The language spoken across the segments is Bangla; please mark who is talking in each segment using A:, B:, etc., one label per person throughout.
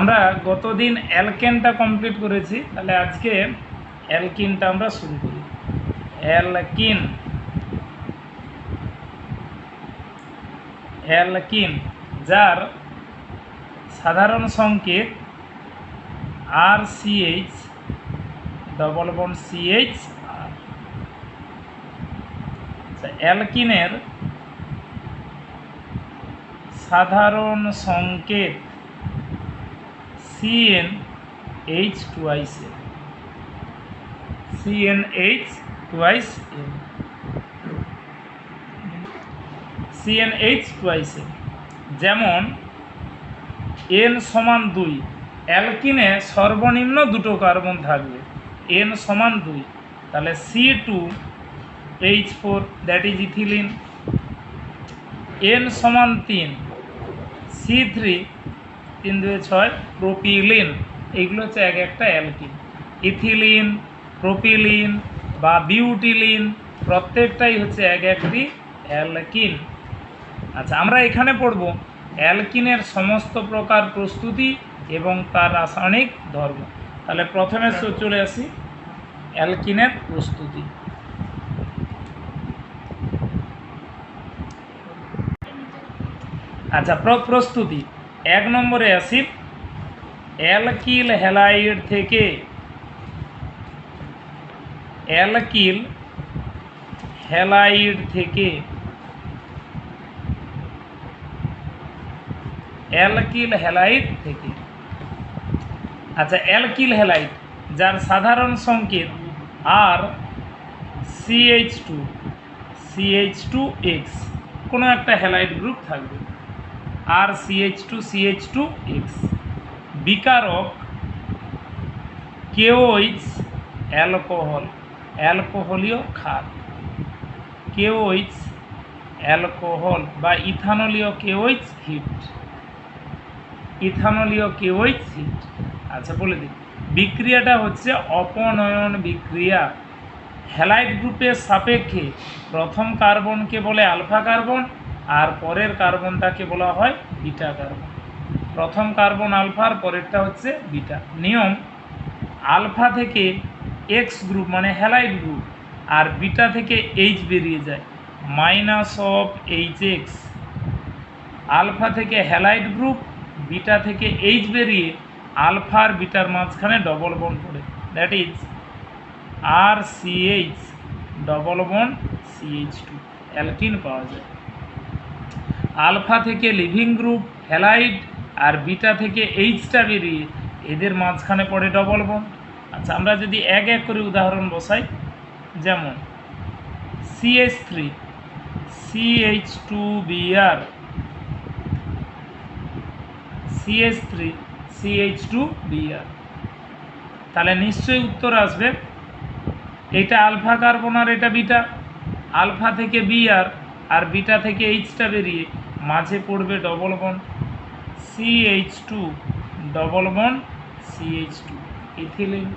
A: আমরা গতদিন অ্যালকেনটা কমপ্লিট করেছি, তাহলে আজকে অ্যালকিনটা আমরা শুরু করি। অ্যালকিন যার সাধারণ সংকেত RCH ডবল বন্ড CH আর। অ্যালকিনের সাধারণ সংকেত CnH twice N, CnH twice N, CnH twice N। যেমন N সমান 2, অ্যালকিনে সর্বনিম্ন দুটো কার্বন থাকবে, N সমান 2, তাহলে C2H4 that is ethylene. N সমান 3, C3 3 2 6 প্রোপিলিন। এইগুলো হচ্ছে এক একটা অ্যালকিন। ইথিলিন, প্রোপিলিন বা বিউটিলিন প্রত্যেকটাই হচ্ছে এক একটি অ্যালকিন। আচ্ছা, আমরা এখানে পড়ব অ্যালকিনের সমস্ত প্রকার প্রস্তুতি এবং তার রাসায়নিক ধর্ম। তাহলে প্রথমে চলে আসি অ্যালকিনের প্রস্তুতি। আচ্ছা, প্রস্তুতি 1 নম্বরে আসি। অ্যালকিল হ্যালাইড থেকে অ্যালকিল হ্যালাইড থেকে অ্যালকিল হ্যালাইড থেকে আচ্ছা, অ্যালকিল হ্যালাইড যার সাধারণ সংকেত আর CH2CH2X, কোনো একটা হ্যালাইড গ্রুপ থাকবে আর CH2CH2X। বিকারক KOH অ্যালকোহল, অ্যালকোহলীয় ক্ষার, KOH অ্যালকোহল বা ইথানলীয় KOH হিট, ইথানলীয় KOH হিট। আচ্ছা, বলে দিই বিক্রিয়াটা হচ্ছে অপনয়ন বিক্রিয়া। হ্যালাইড গ্রুপের সাপেক্ষে প্রথম কার্বনকে বলে আলফা কার্বন আর পরের কার্বনটাকে বলা হয় বিটা কার্বন। প্রথম কার্বন আলফার পরেরটা হচ্ছে বিটা। নিয়ম, আলফা থেকে এক্স গ্রুপ মানে হ্যালাইড গ্রুপ আর বিটা থেকে এইচ বেরিয়ে যায়, -HX। আলফা থেকে হ্যালাইড গ্রুপ, বিটা থেকে এইচ বেরিয়ে আলফা আর বিটার মাঝখানে ডবল বন্ড পড়ে, that is RCH double bond CH2, alkyne পাওয়া যায়। আলফা থেকে লিভিং গ্রুপ হ্যালাইড আর বিটা থেকে এইচটা বেরিয়ে এদের মাঝখানে পড়ে ডবল বন্ড। আচ্ছা, আমরা যদি এক এক করে উদাহরণ বসাই, যেমন CH3 CH2Br, CH3 CH2Br, তাহলে নিশ্চয়ই উত্তর আসবে এটা আলফা কার্বন আর এটা বিটা। আলফা থেকে বিআর আর বিটা থেকে এইচটা বেরিয়ে মাঝে পড়বে double bond CH2 double bond CH2, ethylene.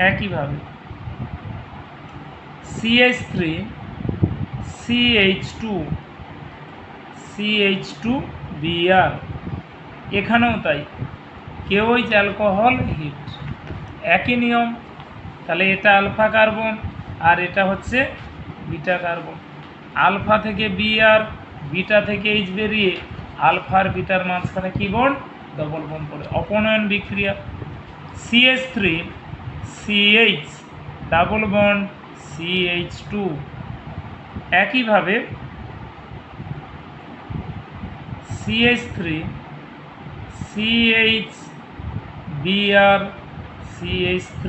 A: একইভাবে CH3 CH2 CH2Br, এখানেও তাই, KOH অ্যালকোহল হিট, একই নিয়ম। তাহলে এটা আলফা কার্বন আর এটা হচ্ছে বিটা কার্বন। আলফা থেকে বিআর, বিটা থেকে এইচ বেরিয়ে আলফা আর বিটার মাঝখানে কি বন্ড? ডবল বন্ড পড়ে, অপনয়ন বিক্রিয়া। CH3 CH double bond CH2। একইভাবে CH3 CH Br CH3,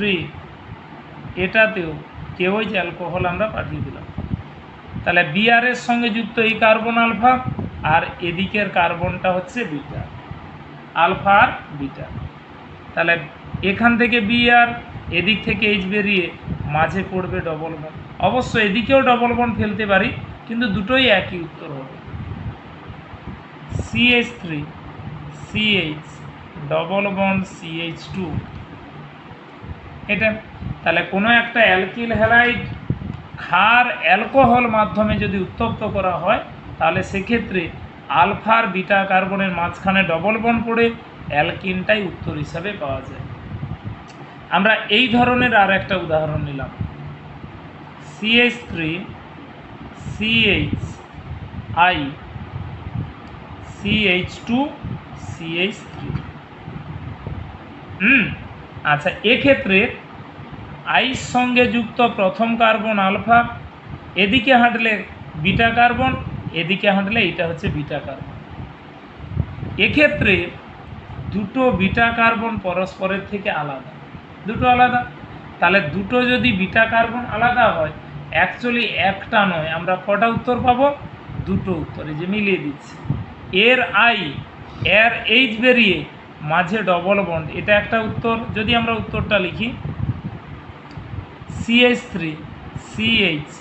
A: এটাতেও KOH অ্যালকোহল আমরা পাঠিয়ে দিলাম। তাহলে বিআর এর সঙ্গে যুক্ত এই কার্বন আলফা আর এদিকের কার্বনটা হচ্ছে বিটা, আলফা আর বিটা। তাহলে এখান থেকে বিআর, এদিক থেকে এইচ বেরিয়ে মাঝে পড়বে ডবল বন্ড। অবশ্য এদিকেও ডবল বন্ড ফেলতে পারি, কিন্তু দুটোই একই উত্তর হবে। CH3 CH double bond CH2, এটা। তাহলে কোনো একটা অ্যালকিল হ্যালাইড ক্ষার অ্যালকোহল মাধ্যমে যদি উত্তপ্ত করা হয়, তাহলে সেক্ষেত্রে আলফার বিটা কার্বনের মাঝখানে ডবল বন্ড পড়ে অ্যালকিনটাই উত্তর হিসাবে পাওয়া যায়। আমরা এই ধরনের আর একটা উদাহরণ নিলাম, CH3 CH I CH2 CH3। আচ্ছা, এক্ষেত্রে আইস সঙ্গে যুক্ত প্রথম কার্বন আলফা, এদিকে হাঁটলে বিটা কার্বন, এদিকে হাঁটলে এটা হচ্ছে বিটা কার্বন। এক্ষেত্রে দুটো বিটা কার্বন পরস্পরের থেকে আলাদা, দুটো আলাদা। তাহলে দুটো যদি বিটা কার্বন আলাদা হয়, অ্যাকচুয়ালি একটা নয়, আমরা কটা উত্তর পাবো? দুটো উত্তর। এই যে মিলিয়ে দিচ্ছি, এর আই এর এইচ বেরিয়ে মাঝে ডবল বন্ড, এটা একটা উত্তর। যদি আমরা উত্তরটা লিখি, CH3 CH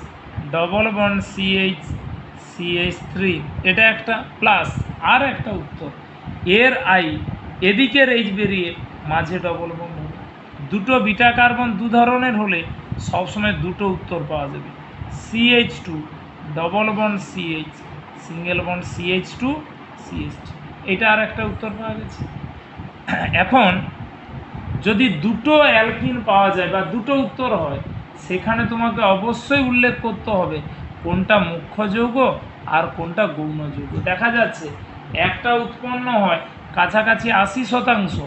A: double bond CH CH3, এটা একটা প্লাস, আর একটা উত্তর, এর আই এদিকের এইচ বেরিয়ে মাঝে ডবল বন্ড হবে। দুটো বিটা কার্বন দু ধরনের হলে সবসময় দুটো উত্তর পাওয়া যাবে। CH2 double bond CH single bond CH2 CH2, এটা আর একটা উত্তর পাওয়া গেছে। এখন যদি দুটো অ্যালকিন পাওয়া যায় বা দুটো উত্তর হয়, সেখানে তোমাকে অবশ্যই উল্লেখ করতে হবে কোনটা মুখ্য যৌগ আর কোনটা গৌণ যৌগ। দেখা যাচ্ছে একটা উৎপন্ন হয় কাছাকাছি 80%,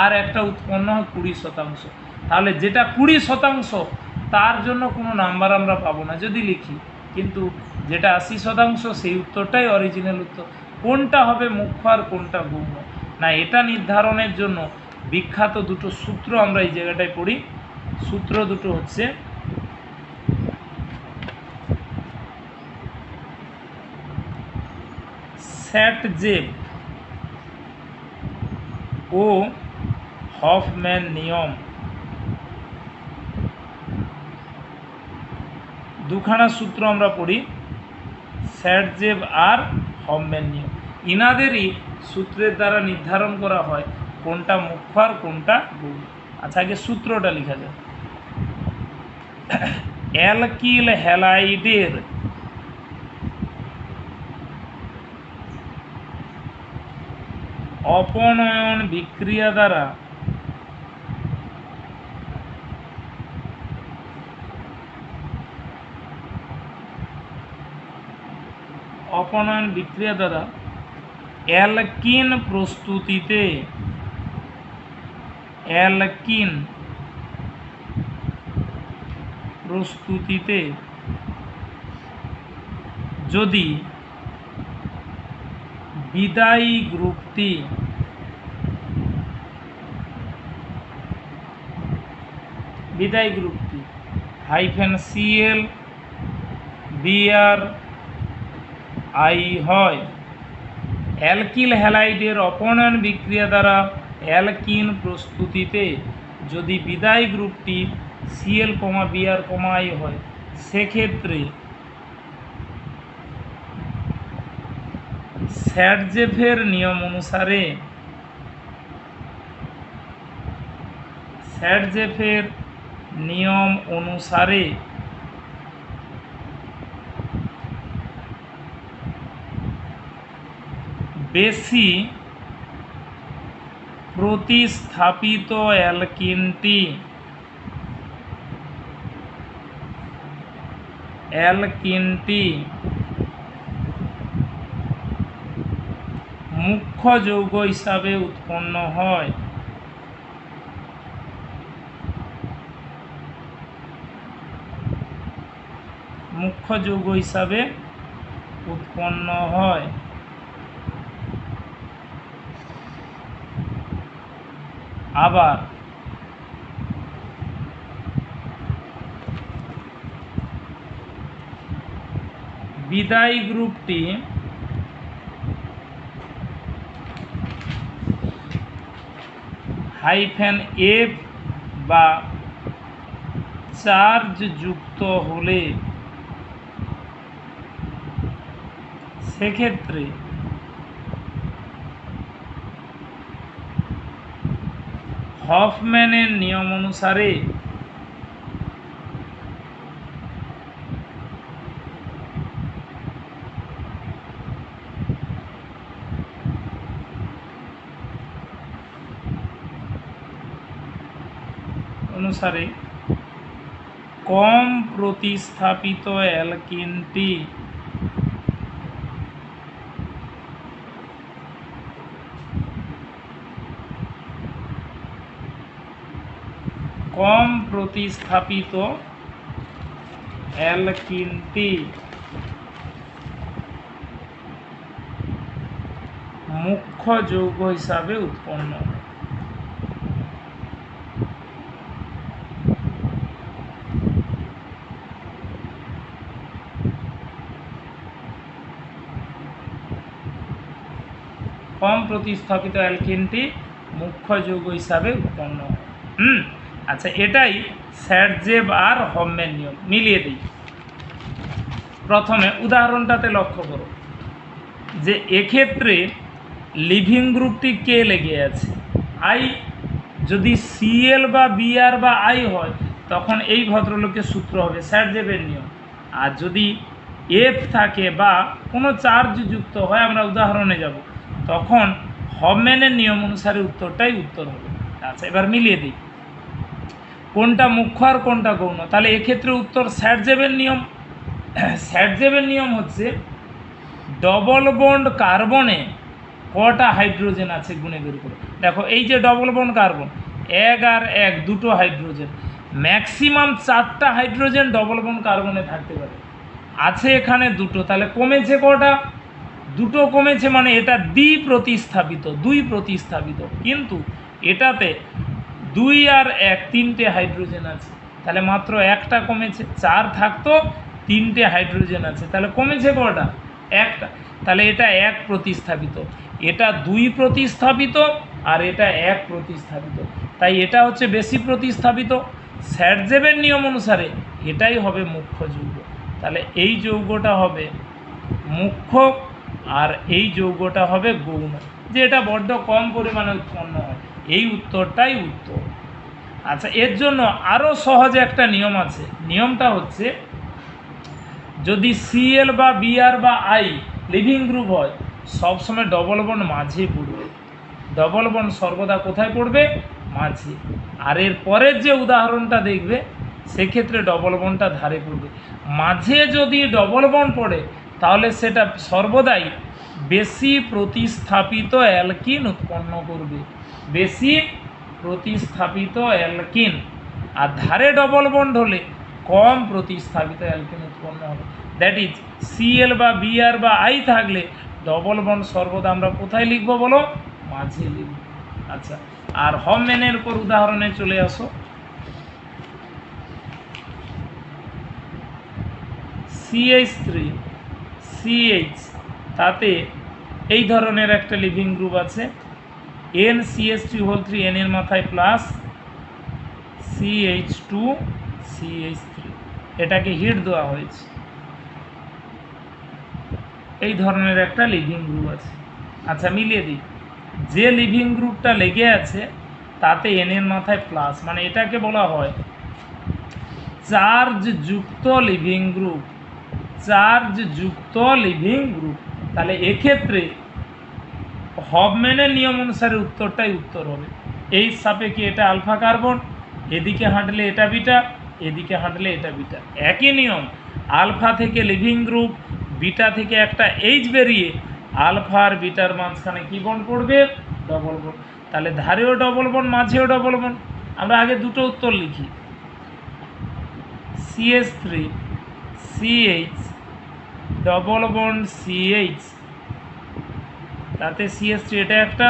A: আর একটা উৎপন্ন হয় 20%। তাহলে যেটা 20% তার জন্য কোনো নাম্বার আমরা পাবো না যদি লিখি, কিন্তু যেটা 80% সেই উত্তরটাই অরিজিনাল উত্তর। কোনটা হবে মুখ্য আর কোনটা গৌণ, না এটা নির্ধারণের জন্য বিখ্যাত দুটো সূত্র আমরা এই জায়গাটায় পড়ি। সূত্র দুটো হচ্ছে, স্যাটজেভ ও হফম্যান নিয়ম। দুখানা সূত্র আমরা পড়ি, স্যাটজেভ আর হফম্যান নিয়ম। ইনাদেরই সূত্রের দ্বারা নির্ধারণ করা হয় কোনটা মুখ্য আর কোনটা গৌণ। আচ্ছা, আগে সূত্রটা লেখা যায়। অ্যালকিল হ্যালাইডের অপনয়ন বিক্রিয়া দ্বারা অ্যালকিন প্রস্তুতিতে যদি বিদায়ী গ্রুপটি -Cl Br I হয়, অ্যালকিল হ্যালাইডের অপনয়ন বিক্রিয়া দ্বারা অ্যালকিন প্রস্তুতিতে যদি বিদায়ী গ্রুপটি Cl, Br, I হয়, সেক্ষেত্রে স্যাটজেভের নিয়ম অনুসারে বেশি প্রতিস্থাপিত অ্যালকিনটি মুখ্য যৌগ হিসাবে উৎপন্ন হয়। আবার বিদায়ী গ্রুপটি -F বা চার্জ যুক্ত হলে সেক্ষেত্রে হফম্যানের নিয়ম অনুসারে অনুসারে কম প্রতিস্থাপিত অ্যালকিনটি মুখ্য যৌগ হিসাবে উৎপন্ন হয়। কম প্রতিস্থাপিত অ্যালকিনটি মুখ্য যৌগ হিসাবে উৎপন্ন হয়। আচ্ছা, এটাই স্যাটজেব আর হফম্যান নিয়ম। মিলিয়ে দিই। প্রথমে উদাহরণটাতে লক্ষ্য করো যে এক্ষেত্রে লিভিং গ্রুপটি কে লেগে আছে, আই। যদি সিএল বা বিআর বা আই হয় তখন এই ভদ্রলোকের সূত্র হবে স্যাটজেবের নিয়ম। আর যদি এফ থাকে বা কোনো চার্জ যুক্ত হয়, আমরা উদাহরণে যাব, তখন হফম্যানের নিয়ম অনুসারে উত্তরটাই উত্তর হবে। আচ্ছা, এবার মিলিয়ে দিই কোনটা মুখ্য আর কোনটা গৌণ। তাহলে এক্ষেত্রে উত্তর স্যাটজেবের নিয়ম। স্যাটজেবের নিয়ম হচ্ছে ডবল বন্ড কার্বনে কটা হাইড্রোজেন আছে গুণে বের করে। দেখো, এই যে ডবল বন্ড কার্বন, 1 আর 1 দুটো হাইড্রোজেন, ম্যাক্সিমাম 4টা হাইড্রোজেন ডবল বন্ড কার্বনে থাকতে পারে, আছে এখানে দুটো, তাহলে কমেছে কটা? দুটো কমেছে, মানে এটা দুই প্রতিস্থাপিত। কিন্তু এটাতে 2 আর 1 3টে হাইড্রোজেন আছে, তাহলে মাত্র একটা কমেছে। 4 থাকতো, 3টে হাইড্রোজেন আছে, তাহলে কমেছে কটা? একটা। তাহলে এটা 1 প্রতিস্থাপিত, এটা 2 প্রতিস্থাপিত, আর এটা 1 প্রতিস্থাপিত। তাই এটা হচ্ছে বেশি প্রতিস্থাপিত। স্যাটজেবের নিয়ম অনুসারে এটাই হবে মুখ্য যৌগ। তাহলে এই যৌগটা হবে মুখ্য আর এই যৌগটা হবে গৌণ, যে এটা বড্ড কম পরিমাণে উৎপন্ন হয়। এই উত্তরটাই উত্তর। আচ্ছা, এর জন্য আরও সহজ একটা নিয়ম আছে। নিয়মটা হচ্ছে যদি সিএল বা বিআর বা আই লিভিং গ্রুপ হয়, সবসময় ডবল বন্ড মাঝে পড়বে। ডবল বন্ড সর্বদা কোথায় পড়বে? মাঝে। আর এর পরের যে উদাহরণটা দেখবে সেক্ষেত্রে ডবল বন্ডটা ধারে পড়বে। মাঝে যদি ডবল বন্ড পড়ে তাহলে সেটা সর্বদাই বেশি প্রতিস্থাপিত অ্যালকিন উৎপন্ন করবে, বেশি প্রতিস্থাপিত অ্যালকিন। আর ধারে ডবল বন্ড হলে কম প্রতিস্থাপিত অ্যালকিন উৎপন্ন হবে। দ্যাট ইজ সিএল বা বিআর বা আই থাকলে ডবল বন্ড সর্বদা আমরা কোথায় লিখব বলো? মাঝে লিখব। আচ্ছা, আর হফম্যানের উপর উদাহরণে চলে আসো। CH3 CH, তাতে এই ধরনের একটা লিভিং গ্রুপ আছে, NCH3 N এর মাথায় প্লাস CH2 CH3, এটাকে হিট দেওয়া হয়েছে। এই ধরনের একটা লিভিং গ্রুপ আছে। আচ্ছা, মিলিয়ে দিই। যে লিভিং গ্রুপটা লেগে আছে তাতে N এর মাথায় প্লাস, মানে এটাকে বলা হয় চার্জ যুক্ত লিভিং গ্রুপ। চার্জ যুক্ত লিভিং গ্রুপ। তাহলে এক্ষেত্রে হফম্যানের নিয়ম অনুসারে উত্তরটাই উত্তর হবে। এই সাপেক্ষে এটা আলফা কার্বন, এদিকে হাঁটলে এটা বিটা, এদিকে হাঁটলে এটা বিটা। একই নিয়ম, আলফা থেকে লিভিং গ্রুপ, বিটা থেকে একটা এইচ বেরিয়ে আলফা আর বিটার মাঝখানে কি বন্ড পড়বে? Double bond. তাহলে ধারেও ডবল বন্ড, মাঝেও ডবল বন্ড। আমরা আগে দুটো উত্তর লিখি। CH3 CH double bond CH, তাতে CH3 এটা একটা,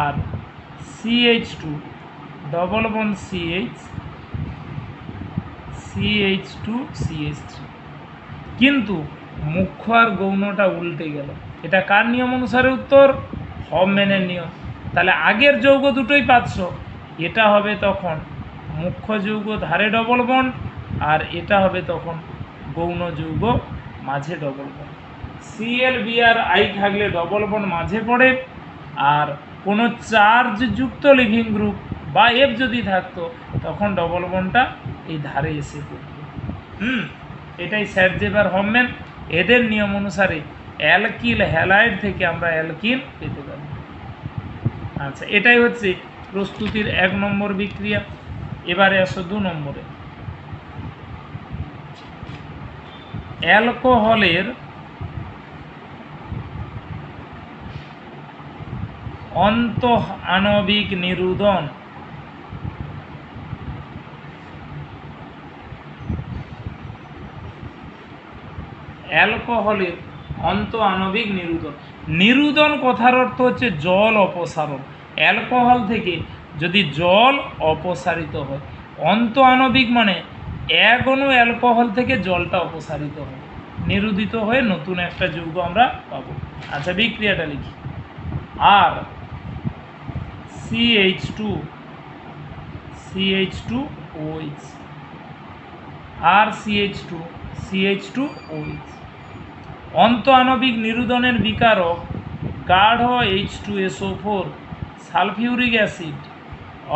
A: আর CH2 double bond CH CH2 CH3। কিন্তু মুখ্য আর গৌণটা উল্টে গেল। এটা কার নিয়ম অনুসারে উত্তর? হফম্যানের নিয়ম। তাহলে আগের যৌগ দুটোই পাচ্ছ। এটা হবে তখন মুখ্য যৌগ ধারে ডবল বন্ড, আর এটা হবে তখন গৌণ যৌগ মাঝে double bond. CL BR I থাকলে ডবল বন্ড মাঝে পড়ে, আর কোনো চার্জ যুক্ত লিভিং গ্রুপ বা এফ যদি থাকতো তখন ডবল বন্ডটা এই ধারে এসে পড়তো। এটাই স্যাটজেব আর হফম্যান। এদের নিয়ম অনুসারে অ্যালকিল হ্যালাইড থেকে আমরা অ্যালকিন পেতে পারি। আচ্ছা, এটাই হচ্ছে প্রস্তুতির 1 নম্বর বিক্রিয়া। এবারে আসো 2 নম্বরে। অ্যালকোহলের অন্তঃআণবিক নিরুদন। অ্যালকোহলের অন্তঃআণবিক নিরুদন। নিরুদন কথার অর্থ হচ্ছে জল অপসারণ। অ্যালকোহল থেকে যদি জল অপসারিত হয়, অন্তঃআণবিক মানে এক অণু অ্যালকোহল থেকে জলটা অপসারিত হয়, নিরুদিত হয়ে নতুন একটা যৌগ আমরা পাবো। আচ্ছা, বিক্রিয়াটা লিখি। আর CH2OH, আর CH2OH। অন্তঃআণবিক নিরুদনের বিকারক গাঢ় H2SO4 sulphuric acid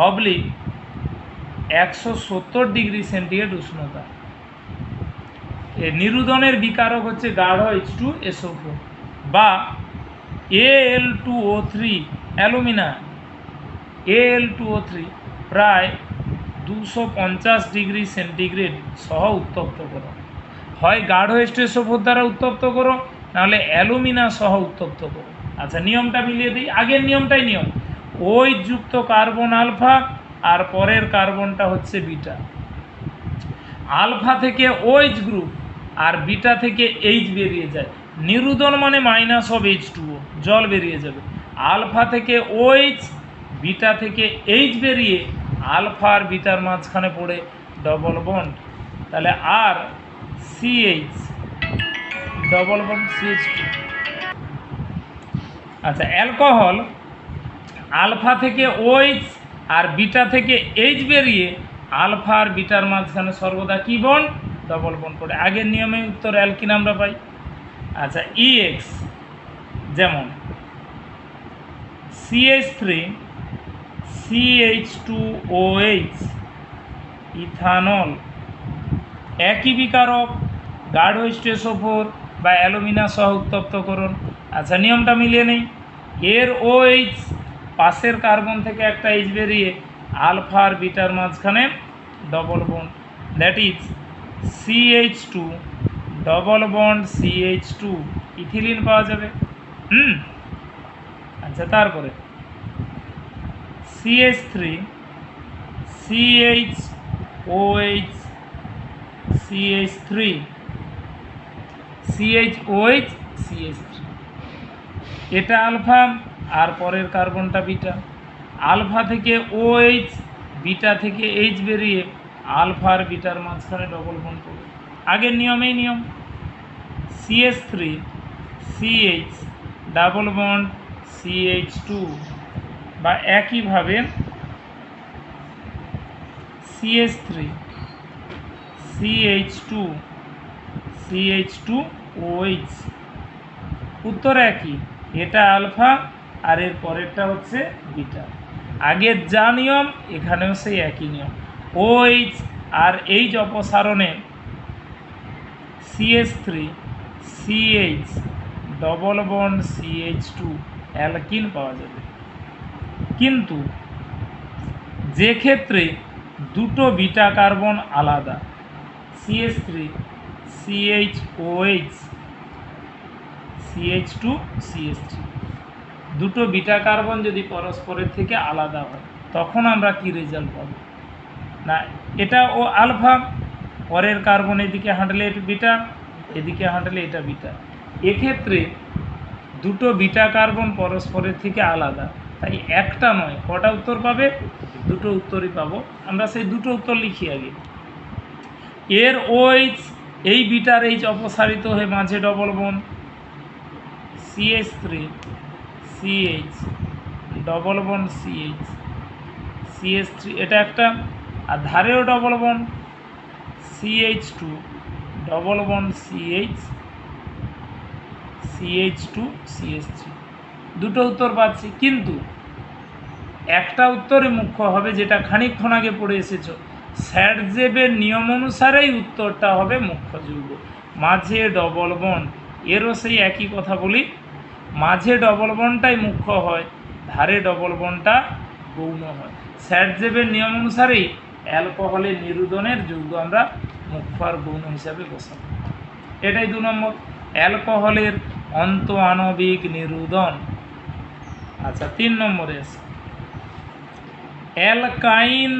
A: oblique 170 degree centigrade উষ্ণতা। নিরুদনের বিকারক হচ্ছে গাঢ় H2SO4 বা Al2O3 অ্যালুমিনা। Al2O3 প্রায় 250 ডিগ্রি সেন্টিগ্রেড সহ উত্তপ্ত করো। হয় গাঢ় H2SO4 দ্বারা উত্তপ্ত করো, নাহলে অ্যালুমিনা সহ উত্তপ্ত করো। আচ্ছা, নিয়মটা মিলিয়ে দিই। আগের নিয়মটাই নিয়ম। OH যুক্ত কার্বন আলফা আর পরের কার্বনটা হচ্ছে বিটা। আলফা থেকে OH গ্রুপ আর বিটা থেকে H বেরিয়ে যায়। নিরুদন মানে -H2O, জল বেরিয়ে যাবে। আলফা থেকে OH, বিটা থেকে H বেরিয়ে আলফা আর বিটার মাঝখানে পড়ে ডবল বন্ড। তাহলে আর CH ডবল বন্ড CH2। আচ্ছা, অ্যালকোহল আলফা থেকে OH আর বিটা থেকে H বেরিয়ে আলফা আর বিটার মাঝখানে সর্বদা কি বন্ড? ডবল বন্ড পড়ে। আগের নিয়মে উত্তর অ্যালকিন আমরা পাই। আচ্ছা, EX যেমন CH3CH2OH ইথানল, একই বিকারক, গাঢ় H2SO4 বা অ্যালুমিনা সহ উত্তপ্তকরণ। আচ্ছা, নিয়মটা মিলিয়ে নেই। এর OH পাশের কার্বন থেকে একটা H বেরিয়ে আলফা আর বিটার মাঝখানে double bond, that is CH2 double bond CH2 ethylene পাওয়া যাবে। আচ্ছা, তারপরে CH3CHOH CH3 CHOH CH3, এটা আলফা আর পরের কার্বনটা বিটা। আলফা থেকে OH, বিটা থেকে H বেরিয়ে আলফা আর বিটার মাঝখানে ডবল বন্ড পড়বে। আগের নিয়মেই নিয়ম। CH3CH ডাবল বন্ড CH2 বা একইভাবে CH3CH2CH2OH, উত্তর একই। এটা আলফা আর এর পরেরটা হচ্ছে বিটা। আগের যা নিয়ম এখানেও সেই একই নিয়ম। OH আর H অপসারণে CH3CH double bond CH2 alkyne পাওয়া যাবে। কিন্তু যে ক্ষেত্রে দুটো বিটা কার্বন আলাদা, CH3CHOH CH2 CH3, দুটো বিটা কার্বন যদি পরস্পরের থেকে আলাদা হয়, তখন আমরা কি রেজাল্ট পাবো? না, এটা ও আলফা, পরের কার্বন এদিকে হাঁটলে এটা বিটা, এদিকে হাঁটলে এটা বিটা। এক্ষেত্রে দুটো বিটা কার্বন পরস্পরের থেকে আলাদা, তাই একটা নয়, কটা উত্তর পাবে? দুটো উত্তরই পাবো। আমরা সেই দুটো উত্তর লিখি আগে। এর OH এই বিটার H অপসারিত হয়ে মাঝে double bond, CH3CH double bond CH3 এটা একটা, আর ধারেও double bond CH2 double bond CH2 CH3, দুটো উত্তর পাচ্ছি। কিন্তু একটা উত্তরই মুখ্য হবে, যেটা খানিকক্ষণ আগে পড়ে এসেছ, স্যারজেবের নিয়ম অনুসারেই উত্তরটা হবে মুখ্য যৌগ। মাঝে ডবল বন্ড, এরও সেই একই কথা বলি, মাঝে ডবল বন্ডটাই মুখ্য হয়, ধারে ডবল বন্ডটা গৌণ হয়। স্যারজেবের নিয়ম অনুসারেই অ্যালকোহলের নিরোধনের যৌগ আমরা মুখফার গৌণ হিসাবে বসাবো। এটাই 2 নম্বর, অ্যালকোহলের অন্তঃআণবিক নিরোধন। আচ্ছা 3 নম্বরে আছে অ্যালকাইন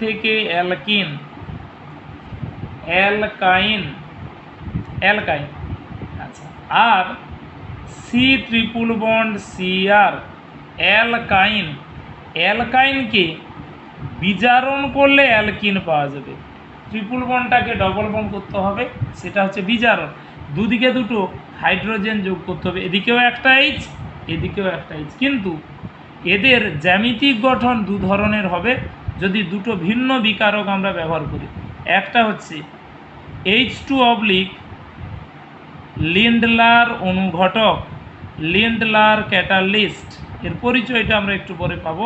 A: থেকে অ্যালকিন, অ্যালকাইন। আচ্ছা, আর সি ট্রিপল বন্ড সি আর অ্যালকাইনকে বিজারণ করলে অ্যালকিন পাওয়া যাবে। ট্রিপল বন্ডটাকে ডবল বন্ড করতে হবে, সেটা হচ্ছে বিজারণ। দুদিকে দুটো হাইড্রোজেন যোগ করতে হবে, এদিকেও একটা এইচ, এদিকেও একটা এইচ। কিন্তু এদের জ্যামিতিক গঠন 2 ধরনের হবে যদি দুটো ভিন্ন বিকারক আমরা ব্যবহার করি। একটা হচ্ছে H2 লিন্ডলার অনুঘটক, লিন্ডলার ক্যাটালিস্ট। এর পরিচয়টা আমরা একটু পরে পাবো।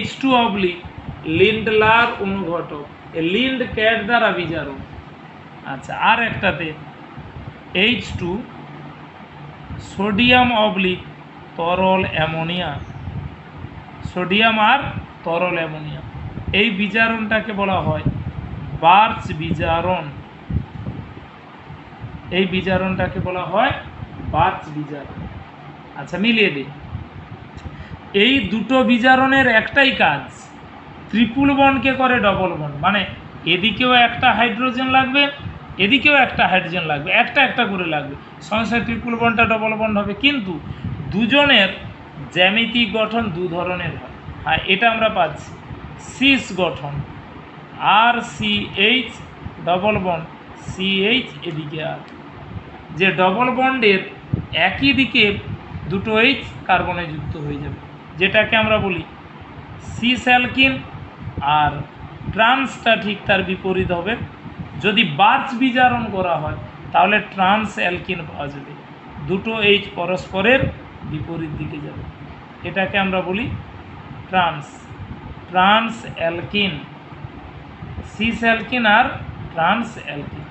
A: H2 লিন্ডলার অনুঘটক, লিন্ড ক্যাট দ্বারা বিজারণ। আচ্ছা, আর একটাতে H2 সোডিয়াম তরল অ্যামোনিয়া, সোডিয়াম আর তরল অ্যামোনিয়া। এই বিজারণটাকে বলা হয় বার্চ বিজারণ। এই বিজারণটাকে বলা হয় বার্চ বিজারণ। আচ্ছা, মিলিয়ে দিই। এই দুটো বিজারণের একটাই কাজ, ট্রিপল বন্ডকে করে ডবল বন্ড। মানে এদিকেও একটা হাইড্রোজেন লাগবে, এদিকেও একটা হাইড্রোজেন লাগবে, একটা করে লাগবে, সংখ্যায় ট্রিপল বন্ডটা ডবল বন্ড হবে। কিন্তু দুজনের জ্যামিতিক গঠন 2 ধরনের হয়। হ্যাঁ, এটা আমরা পাচ্ছি সিস গঠন, আর C H double bond C H, এদিকে আর। যে ডবল বন্ডের একই দিকে দুটো এইচ কার্বনে যুক্ত হয়ে যাবে, যেটাকে আমরা বলি সিস অ্যালকিন। আর ট্রান্সটা ঠিক তার বিপরীত হবে। যদি বার্চ বিজারণ করা হয় তাহলে ট্রান্স অ্যালকিন পাওয়া যাবে, দুটো এইচ পরস্পরের বিপরীত দিকে যাবে। এটাকে আমরা বলি ট্রান্স অ্যালকিন, সিস অ্যালকিন আর ট্রান্স অ্যালকিন।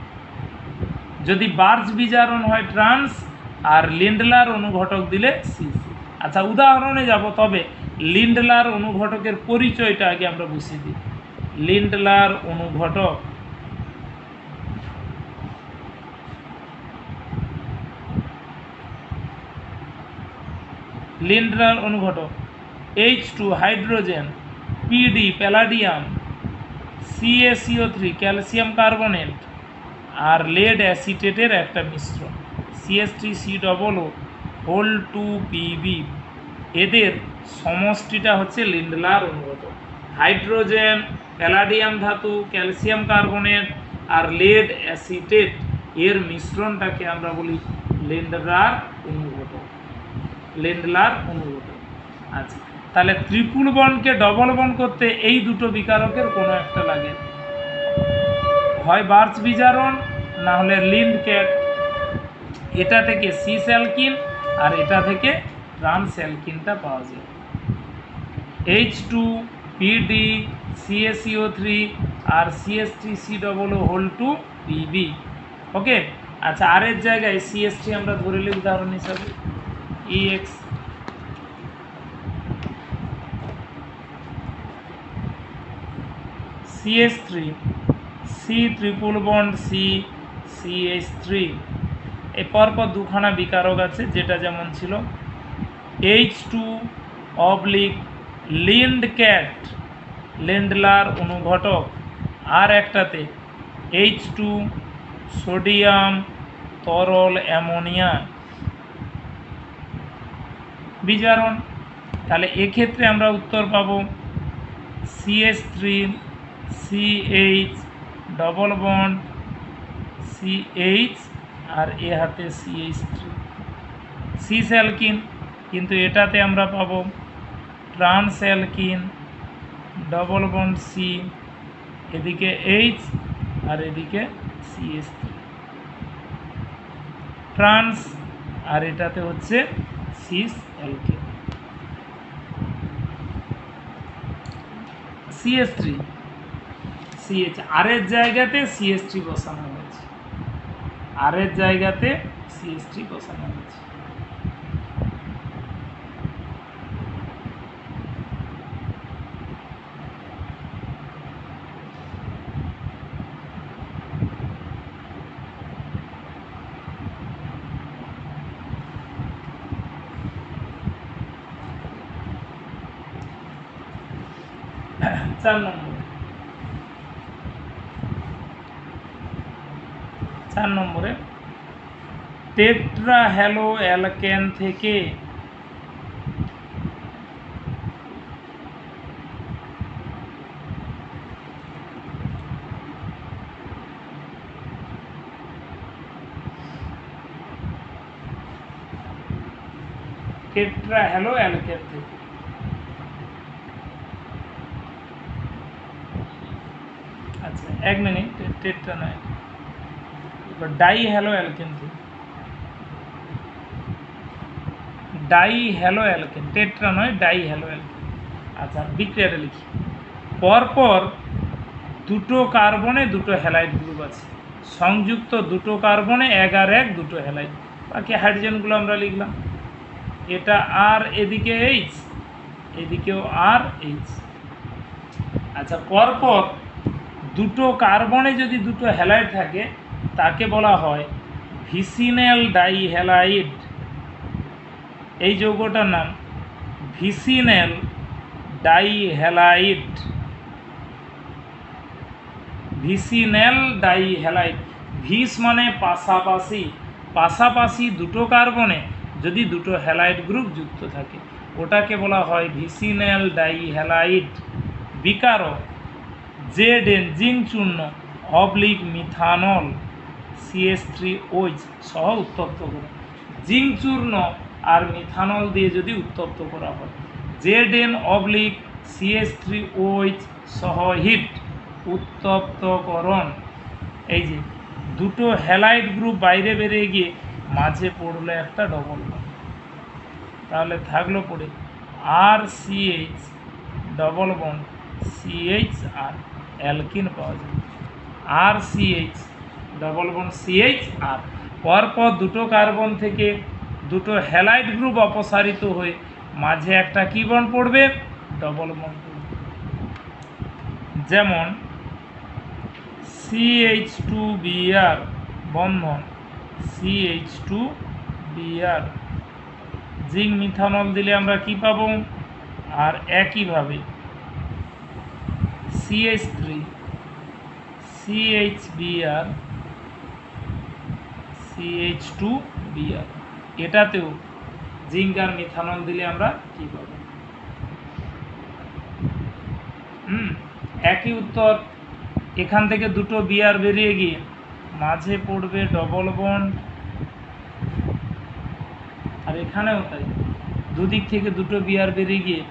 A: যদি বার্চ বিজারণ হয় ট্রান্স, আর লিন্ডলার অনুঘটক দিলে সিস। আচ্ছা, উদাহরণে যাব, তবে লিন্ডলার অনুঘটকের পরিচয়টা আগে আমরা বুঝিয়ে দিই। লিন্ডলার অনুঘটক, লিন্ডলার অনুঘটক H2 hydrogen, PD palladium, CaCO3 calcium carbonate আর লেড অ্যাসিটেটের একটা মিশ্রণ, CH3COO2Pb। এদের সমষ্টিটা হচ্ছে লিন্ডলার অনুঘটক। হাইড্রোজেন, প্যালাডিয়াম ধাতু, ক্যালসিয়াম কার্বনেট আর লেড অ্যাসিটেট এর মিশ্রণটাকে আমরা বলি লিন্ডলার অনুঘটক, লিন্ডলার অনুঘটক। আচ্ছা, তাহলে ট্রিপল বন্ডকে ডবল বন্ড করতে এই দুটো বিকারকের কোনো একটা লাগে, হয় বার্চ বিজারণ, না হলে লিন্ড ক্যাট। এটা থেকে সিস অ্যালকিন আর এটা থেকে ট্রান্স অ্যালকিনটা পাওয়া যায়। H2 PD CaCO3 আর CH3COO2Pb। ওকে। আচ্ছা, আর এর জায়গায় CH3 আমরা ধরে নিই উদাহরণ হিসাবে, EX। CH3 C triple bond C CH3। এই পরপর দুখানা বিকারক আছে, যেটা যেমন ছিল H2 লিন্ড ক্যাট, লিন্ডলার অনুঘটক, আর একটাতে H2 সোডিয়াম তরল অ্যামোনিয়া বিজারণ। তাহলে এক্ষেত্রে আমরা উত্তর পাবো CH3 CH double bond CH আর এ হাতে CH3 সিস অ্যালকিন। কিন্তু এটাতে আমরা পাবো trans alkyne double bond C, এদিকে H আর এদিকে CH3 ট্রান্স, আর এটাতে হচ্ছে সিস অ্যালকিন। CH3 CH, আর এর জায়গাতে CH3 বসানো হয়েছে, আর এর জায়গাতে CH3 বসানো হয়েছে। 4 নম্বরে 4 নম্বরে টেট্রা হ্যালো অ্যালকেন থেকে টেট্রা হ্যালো অ্যালকেন থেকে আচ্ছা 1 মিনিট, টেট্রা নয়, এবার ডাই হ্যালো অ্যালকেন থেকে, ডাই হ্যালো অ্যালকেন, টেট্রা নয়, ডাই হ্যালো অ্যালকেন। আচ্ছা বিক্রিয়াটা লিখি। পরপর দুটো কার্বনে দুটো হ্যালাইড গ্রুপ আছে, সংযুক্ত দুটো কার্বনে 1 আর 1 দুটো হ্যালাইড, বাকি হাইড্রোজেনগুলো আমরা লিখলাম। এটা আর এদিকে এইচ, এদিকেও আর এইচ। আচ্ছা পরপর দুটো কার্বনে যদি দুটো হ্যালাইড থাকে তাকে বলা হয় ভিসিনেল ডাইহ্যালাইড। এই যৌগটার নাম ভিসিনেল ডাইহ্যালাইড, ভিসিনেল ডাইহ্যালাইড। ভিস মানে পাশাপাশি, পাশাপাশি দুটো কার্বনে যদি দুটো হ্যালাইড গ্রুপ যুক্ত থাকে ওটাকে বলা হয় ভিসিনেল ডাইহ্যালাইড। বিকারক জেডেন জিঙ্ক চূর্ণ অবলিক মিথানল CH3OH সহ উত্তপ্ত করে, জিঙ্ক চূর্ণ আর মিথানল দিয়ে যদি উত্তপ্ত করা হয়, জেডেন অবলিক CH3OH সহ হিট উত্তপ্তকরণ। এই যে দুটো হ্যালাইড গ্রুপ বাইরে বেরিয়ে গিয়ে মাঝে পড়লো একটা ডবল বন্ড, তাহলে থাকলো পড়ে RCH double bond CHR, alkyne পাওয়া যাবে RCH ডবল বন্ড CHR। পরপর দুটো কার্বন থেকে দুটো হ্যালাইড গ্রুপ অপসারিত হয়ে মাঝে একটা কি বন্ড পড়বে, ডবল বন্ড পড়বে। যেমন CH2Br বন্ধন CH2Br, জিঙ্ক মিথানল দিলে আমরা কি পাবো, আর একইভাবে CH3 CHBr CH2Br, এটাতেও জিঙ্ক আর মিথানল দিলে আমরা কি পাবো, একই উত্তর। এখান থেকে দুটো বিআর বেরিয়ে গিয়ে মাঝে পড়বে ডবল বন্ড, আর এখানেও তাই, দুদিক থেকে দুটো বিআর বেরিয়ে গিয়ে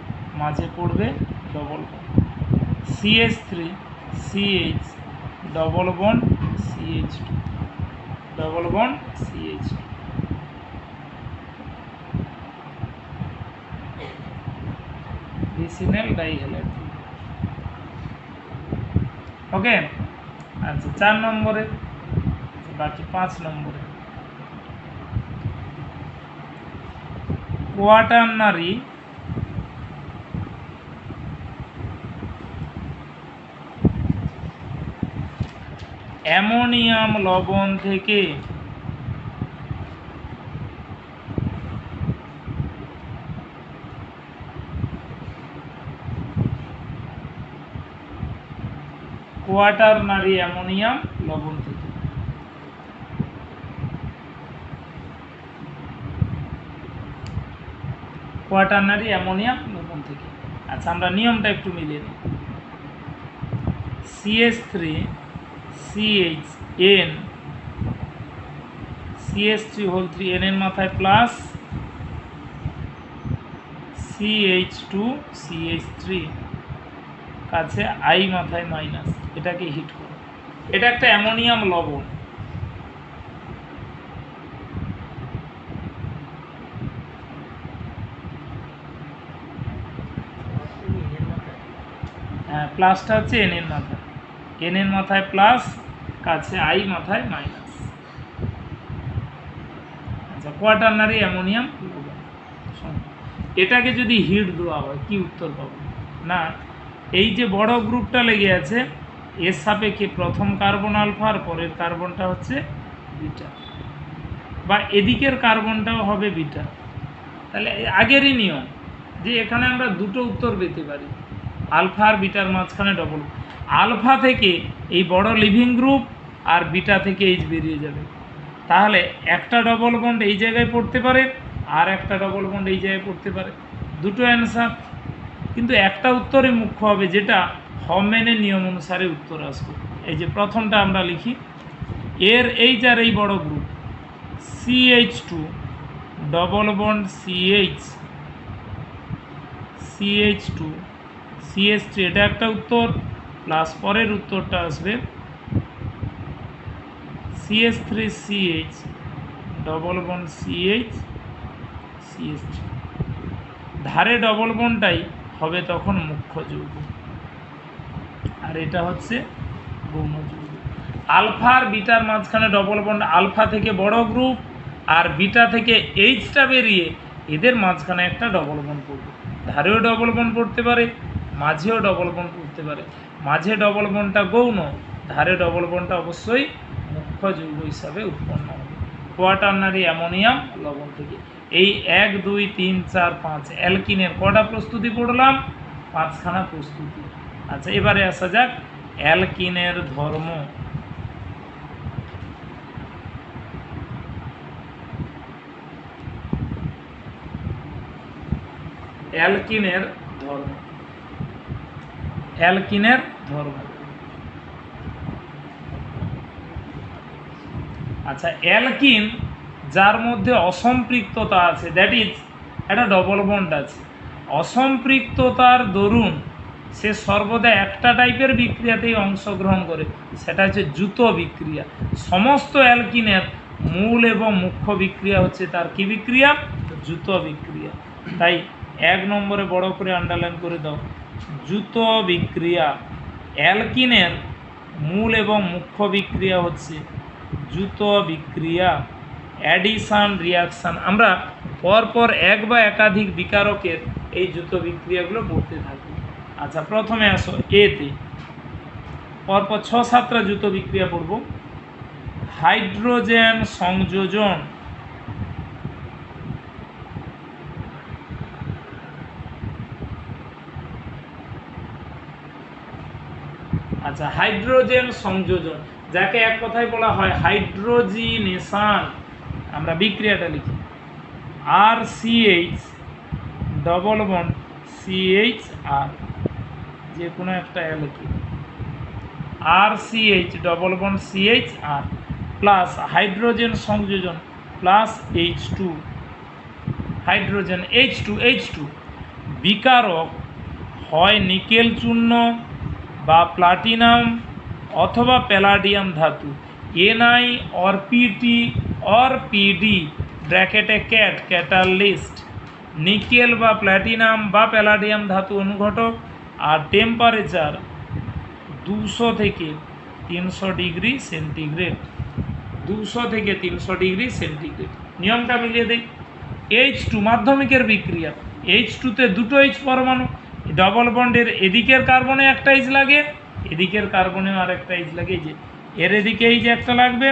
A: মাঝে পড়বে double bond, CH3 CH double bond CH2 double bond CH2। ভিসিনেল dihalide. ওকে। আচ্ছা 4 নম্বরে, বাকি 5 নম্বরে কোয়াটারনারি অ্যামোনিয়াম লবণ থেকে কোয়াটারনারি অ্যামোনিয়াম লবণ থেকে কোয়াটারনারি অ্যামোনিয়াম লবণ থেকে। আচ্ছা আমরা নিয়মটা একটু মিলিয়ে নিই। CH3 CHN CH3 whole 3 N এর মাথায় প্লাস CH2 CH3 কাছে I মাথায় মাইনাস, এটাকে হিট করো। এটা একটা অ্যামোনিয়াম লবণ, হ্যাঁ প্লাসটা হচ্ছে এন এর মাথায়, এন এর মাথায় প্লাস, কাছে I মাথায় মাইনাস। আচ্ছা কোয়াটারনারি অ্যামোনিয়াম লবণ, এটাকে যদি হিট দেওয়া হয় কি উত্তর পাবো না, এই যে বড় গ্রুপটা লেগে আছে এর সাপেক্ষে প্রথম কার্বন আলফা আর পরের কার্বনটা হচ্ছে বিটা, বা এদিকের কার্বনটাও হবে বিটা। তাহলে আগেরই নিয়ম যে এখানে আমরা দুটো উত্তর পেতে পারি, আলফা আর বিটার মাঝখানে ডবল, আলফা থেকে এই বড় লিভিং গ্রুপ আর বিটা থেকে এইচ বেরিয়ে যাবে। তাহলে একটা ডবল বন্ড এই জায়গায় পড়তে পারে আর একটা ডবল বন্ড এই জায়গায় পড়তে পারে, দুটো অ্যান্সার। কিন্তু একটা উত্তরই মুখ্য হবে, যেটা হফম্যানের নিয়ম অনুসারে উত্তর আসবে। এই যে প্রথমটা আমরা লিখি, এর এইচ আর এই বড় group CH2 double bond CH2 CH3, এটা একটা উত্তর। প্লাস পরের উত্তরটা আসবে CH3CH ডবল বন্ড CH3। ধারে ডবল বন্ডটাই হবে তখন মুখ্য যৌগ, আর এটা হচ্ছে গৌণ যৌগ। আলফা আর বিটার মাঝখানে ডবল বন্ড, আলফা থেকে বড় গ্রুপ আর বিটা থেকে এইচটা বেরিয়ে এদের মাঝখানে একটা ডবল বন্ড পড়বে। ধারেও ডবল বন্ড পড়তে পারে, মাঝেও ডবল বন্ড পড়তে পারে। মাঝে ডবল বন্ডটা গৌণ, ধারে ডবল বন্ডটা অবশ্যই মুখ্য যৌগ হিসাবে উৎপন্ন হবে কোয়াটারনারি অ্যামোনিয়াম লবণ থেকে। এই 1 2 3 4 5 অ্যালকিনের কটা প্রস্তুতি পড়লাম? 5খানা প্রস্তুতি। আচ্ছা, এবারে আসা যাক অ্যালকিনের ধর্ম। অ্যালকিনের ধর্ম, অ্যালকিনের ধর্ম। আচ্ছা, অ্যালকিন যার মধ্যে অসম্পৃক্ততা আছে, দ্যাট ইজ একটা ডবল বন্ড আছে, অসম্পৃক্ততার দরুন সে সর্বদা একটা টাইপের বিক্রিয়াতেই অংশগ্রহণ করে, সেটা হচ্ছে দ্রুত বিক্রিয়া। সমস্ত অ্যালকিনের মূল এবং মুখ্য বিক্রিয়া হচ্ছে তার কি বিক্রিয়া? দ্রুত বিক্রিয়া। তাই 1 নম্বরে বড় করে আন্ডারলাইন করে দাও, দ্রুত বিক্রিয়া। অ্যালকিনের মূল এবং মুখ্য বিক্রিয়া হচ্ছে দ্রুত বিক্রিয়া, অ্যাডিশন রিয়াকশান। আমরা পরপর এক বা একাধিক বিকারকের এই দ্রুত বিক্রিয়াগুলো পড়তে থাকি। আচ্ছা, প্রথমে আসো এতে, পরপর 6-7টা দ্রুত বিক্রিয়া পড়ব। হাইড্রোজেন সংযোজন, আচ্ছা হাইড্রোজেন সংযোজন, যাকে এক কথায় বলা হয় হাইড্রোজিনেশন। আমরা বিক্রিয়াটা লিখি RCH ডবল বন্ড CHR, যে কোনো একটা alkyne, RCH double bond CHR plus hydrogen সংযোজন প্লাস H2, হাইড্রোজেন H2 বিকারক হয় নিকেল চূর্ণ বা প্লাটিনাম অথবা প্যালাডিয়াম ধাতু, Ni or PT or PD ব্র্যাকেটে ক্যাটালিস্ট, নিকেল বা প্ল্যাটিনাম বা প্যালাডিয়াম ধাতু অনুঘটক, আর টেম্পারেচার 200 থেকে 300 ডিগ্রি সেন্টিগ্রেড, 200 থেকে 300 ডিগ্রি সেন্টিগ্রেড। নিয়মটা মিলিয়ে দিই, H2 মাধ্যমিকের বিক্রিয়া, H2তে দুটো H পরমাণু, ডবল বন্ডের এদিকের কার্বনে একটা H লাগে, এদিকের কার্বনেও আর একটা H লাগে, যে এর এদিকে H একটা লাগবে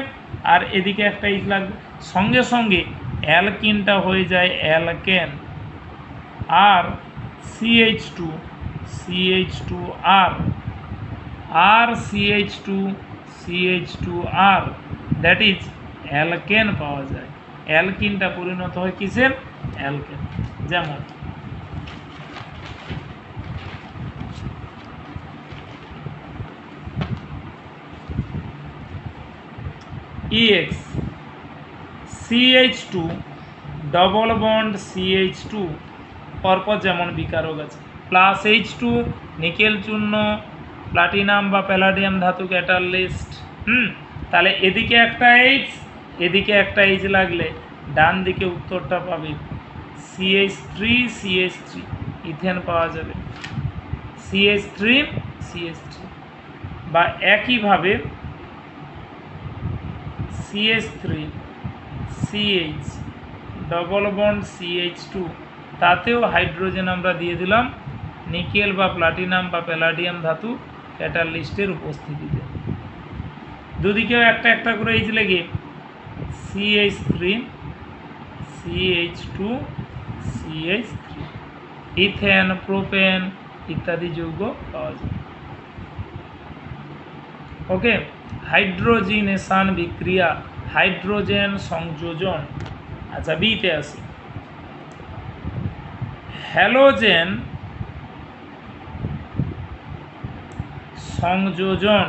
A: আর এদিকে একটা H লাগবে, সঙ্গে সঙ্গে অ্যালকিনটা হয়ে যায় অ্যালকেন, আর CH2R আর CH2R দ্যাট ইজ অ্যালকেন পাওয়া যায়। অ্যালকিনটা পরিণত হয় কিসের? অ্যালকেন। যেমন EX CH2 double bond CH2, পরপর যেমন বিকারক আছে, প্লাস H2 নিকেল চূর্ণ প্লাটিনাম বা প্যালাডিয়াম ধাতু ক্যাটালিস্ট। তাহলে এদিকে একটা H এদিকে একটা H লাগলে ডান দিকে উত্তরটা পাবে CH3 ইথেন পাওয়া যাবে, CH3 বা একইভাবে CH3CH ডবল বন্ড CH2, তাতেও হাইড্রোজেন আমরা দিয়ে দিলাম নিকেল বা প্লাটিনাম বা প্যালাডিয়াম ধাতু ক্যাটালিস্টের উপস্থিতিতে। দুদিকেও একটা একটা করে H লেগে CH3 CH2 CH3, ethane, propane, ইত্যাদি যৌগ পাওয়া যায়। ওকে, হাইড্রোজিনেশন বিক্রিয়া, হাইড্রোজেন সংযোজন। আচ্ছা, বিতে আসি। হ্যালোজেন সংযোজন,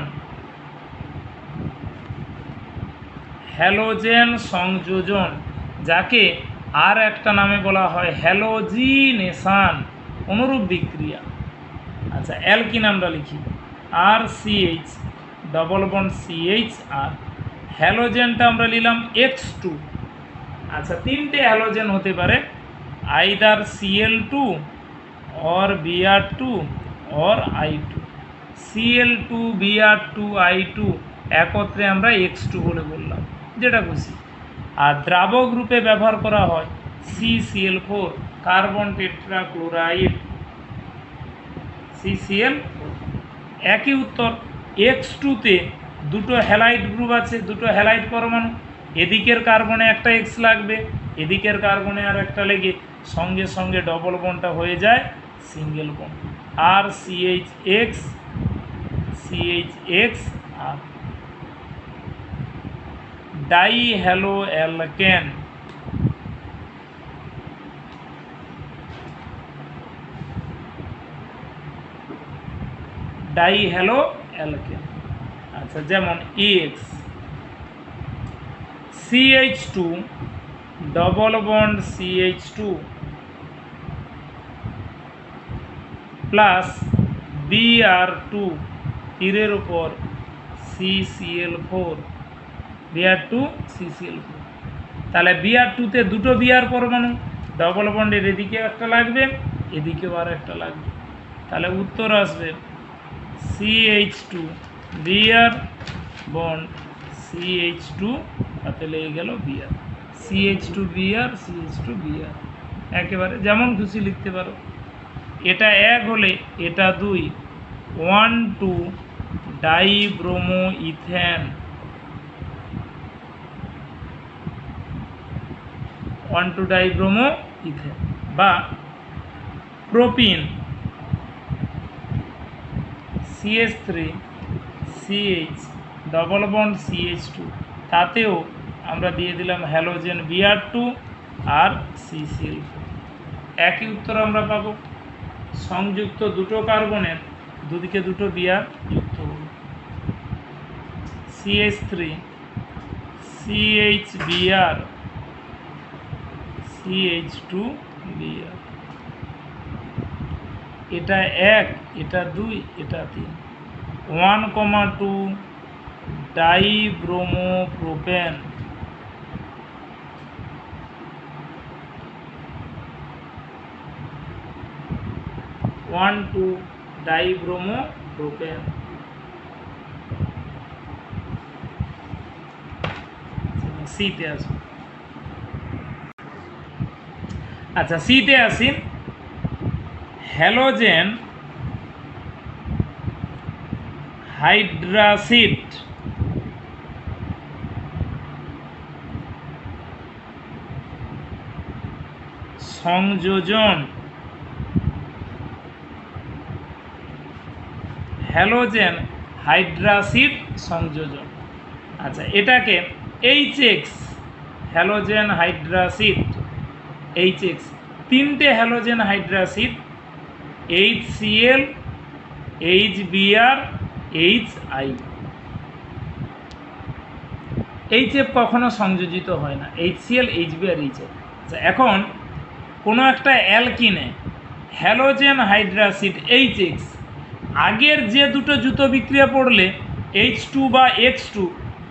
A: হ্যালোজেন সংযোজন, যাকে আর একটা নামে বলা হয় হ্যালোজিনেশন, অনুরূপ বিক্রিয়া। আচ্ছা, অ্যালকিন আমরা লিখি আর সিএইচ ডবল বন্ড সিএইচ আর, হ্যালোজেনটা আমরা নিলাম X2। আচ্ছা, তিনটে হ্যালোজেন হতে পারে, either Cl2 or Br2 or I2। Cl2 Br2 I2 একত্রে আমরা X2 বলে বললাম, যেটা খুশি। আর দ্রাবক রূপে ব্যবহার করা হয় CCl4, কার্বন টেট্রাক্লোরাইড, CCl4। একই উত্তর, X2-তে দুটো হ্যালাইড গ্রুপ আছে, দুটো হ্যালাইড পরমাণু, এদিকের কার্বনে একটা X লাগবে, এদিকের কার্বনে আর একটা লেগে সঙ্গে সঙ্গে ডবল বন্ডটা হয়ে যায় সিঙ্গেল বন্ড, আর CH আর। ডাইহ্যালো অ্যালকেন, ডাইহ্যালো অ্যালকেন। আচ্ছা, যেমন EX, CH2 double bond CH2 plus Br2 তীরের উপর CCl4, Br2 CCl4। তাহলে Br2-তে দুটো Br পরমাণু, ডবল বন্ডের এদিকে একটা লাগবে, এদিকেও আর একটা লাগবে। তাহলে উত্তর আসবে CH2 Br বন্ড CH2, তাতে লেগে গেল Br, CH2 Br, CH2 Br, একেবারে যেমন খুশি লিখতে পারো। এটা 1 হলে এটা 2, 1,2 ডাইব্রোমো ইথেন, 1,2 ডাইব্রোমো ইথেন। বা propene, CH3 CH double bond CH2, তাতেও আমরা দিয়ে দিলাম হ্যালোজেন Br2 আর CCl4। একই উত্তর আমরা পাবো, সংযুক্ত দুটো কার্বনের দুদিকে দুটো Br যুক্ত হল, CH3 CHBr, CH2 Br। এটা 1, এটা 2, এটা 3, 1,2 ডাইব্রোমো প্রোপেন, 1,2 ডাইব্রোমো প্রোপেন। সিতে আসুন। আচ্ছা, সিতে আসি। হ্যালোজেন হাইড্রাসিড সংযোজন, হ্যালোজেন হাইড্রাসিড সংযোজন। আচ্ছা, এটাকে HX, হ্যালোজেন হাইড্রাসিড HX, তিনটে halogen hydracid HCl HBr HI। HF কখনো সংযোজিত হয় না, HCl HBr HI। আচ্ছা, এখন কোনো একটা অ্যালকিনে হ্যালোজেন হাইড্রাসিড HX, আগের যে দুটো যুত বিক্রিয়া পড়লে H2 বা X2,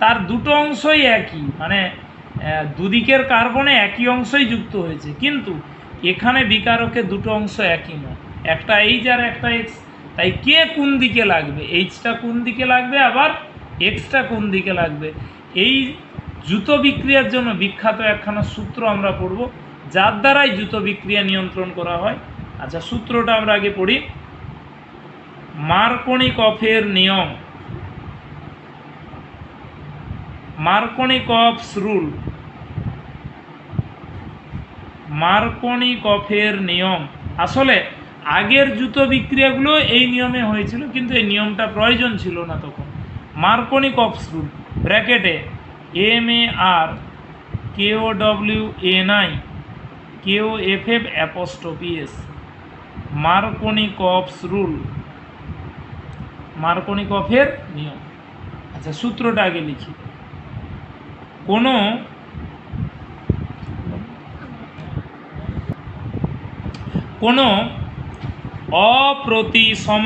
A: তার দুটো অংশই একই, মানে দুদিকের কার্বনে একই অংশই যুক্ত হয়েছে, কিন্তু এখানে বিকারকে দুটো অংশ একই নয়, একটা H আর একটা X। তাই কে কোন দিকে লাগবে, Hটা কোন দিকে লাগবে, আবার Xটা কোন দিকে লাগবে, এই যুত বিক্রিয়ার জন্য বিখ্যাত একখানা সূত্র আমরা পড়ব, যার দ্বারাই যুত বিক্রিয়া নিয়ন্ত্রণ করা হয়। আচ্ছা, সূত্রটা আমরা আগে পড়ি। মার্কনিকফের নিয়ম, মার্কনিকফস রুল, মার্কনিকফের নিয়ম। আসলে আগের জুতো বিক্রিয়াগুলো এই নিয়মে হয়েছিল, কিন্তু এই নিয়মটা প্রয়োজন ছিল না তখন। মার্কনিকভস রুল ব্র্যাকেটে MARKOWNIKOFF মার্কনিকভস রুল, মার্কনিকফের নিয়ম। আচ্ছা, সূত্রটা আগে লিখি। কোনো অপ্রতিসম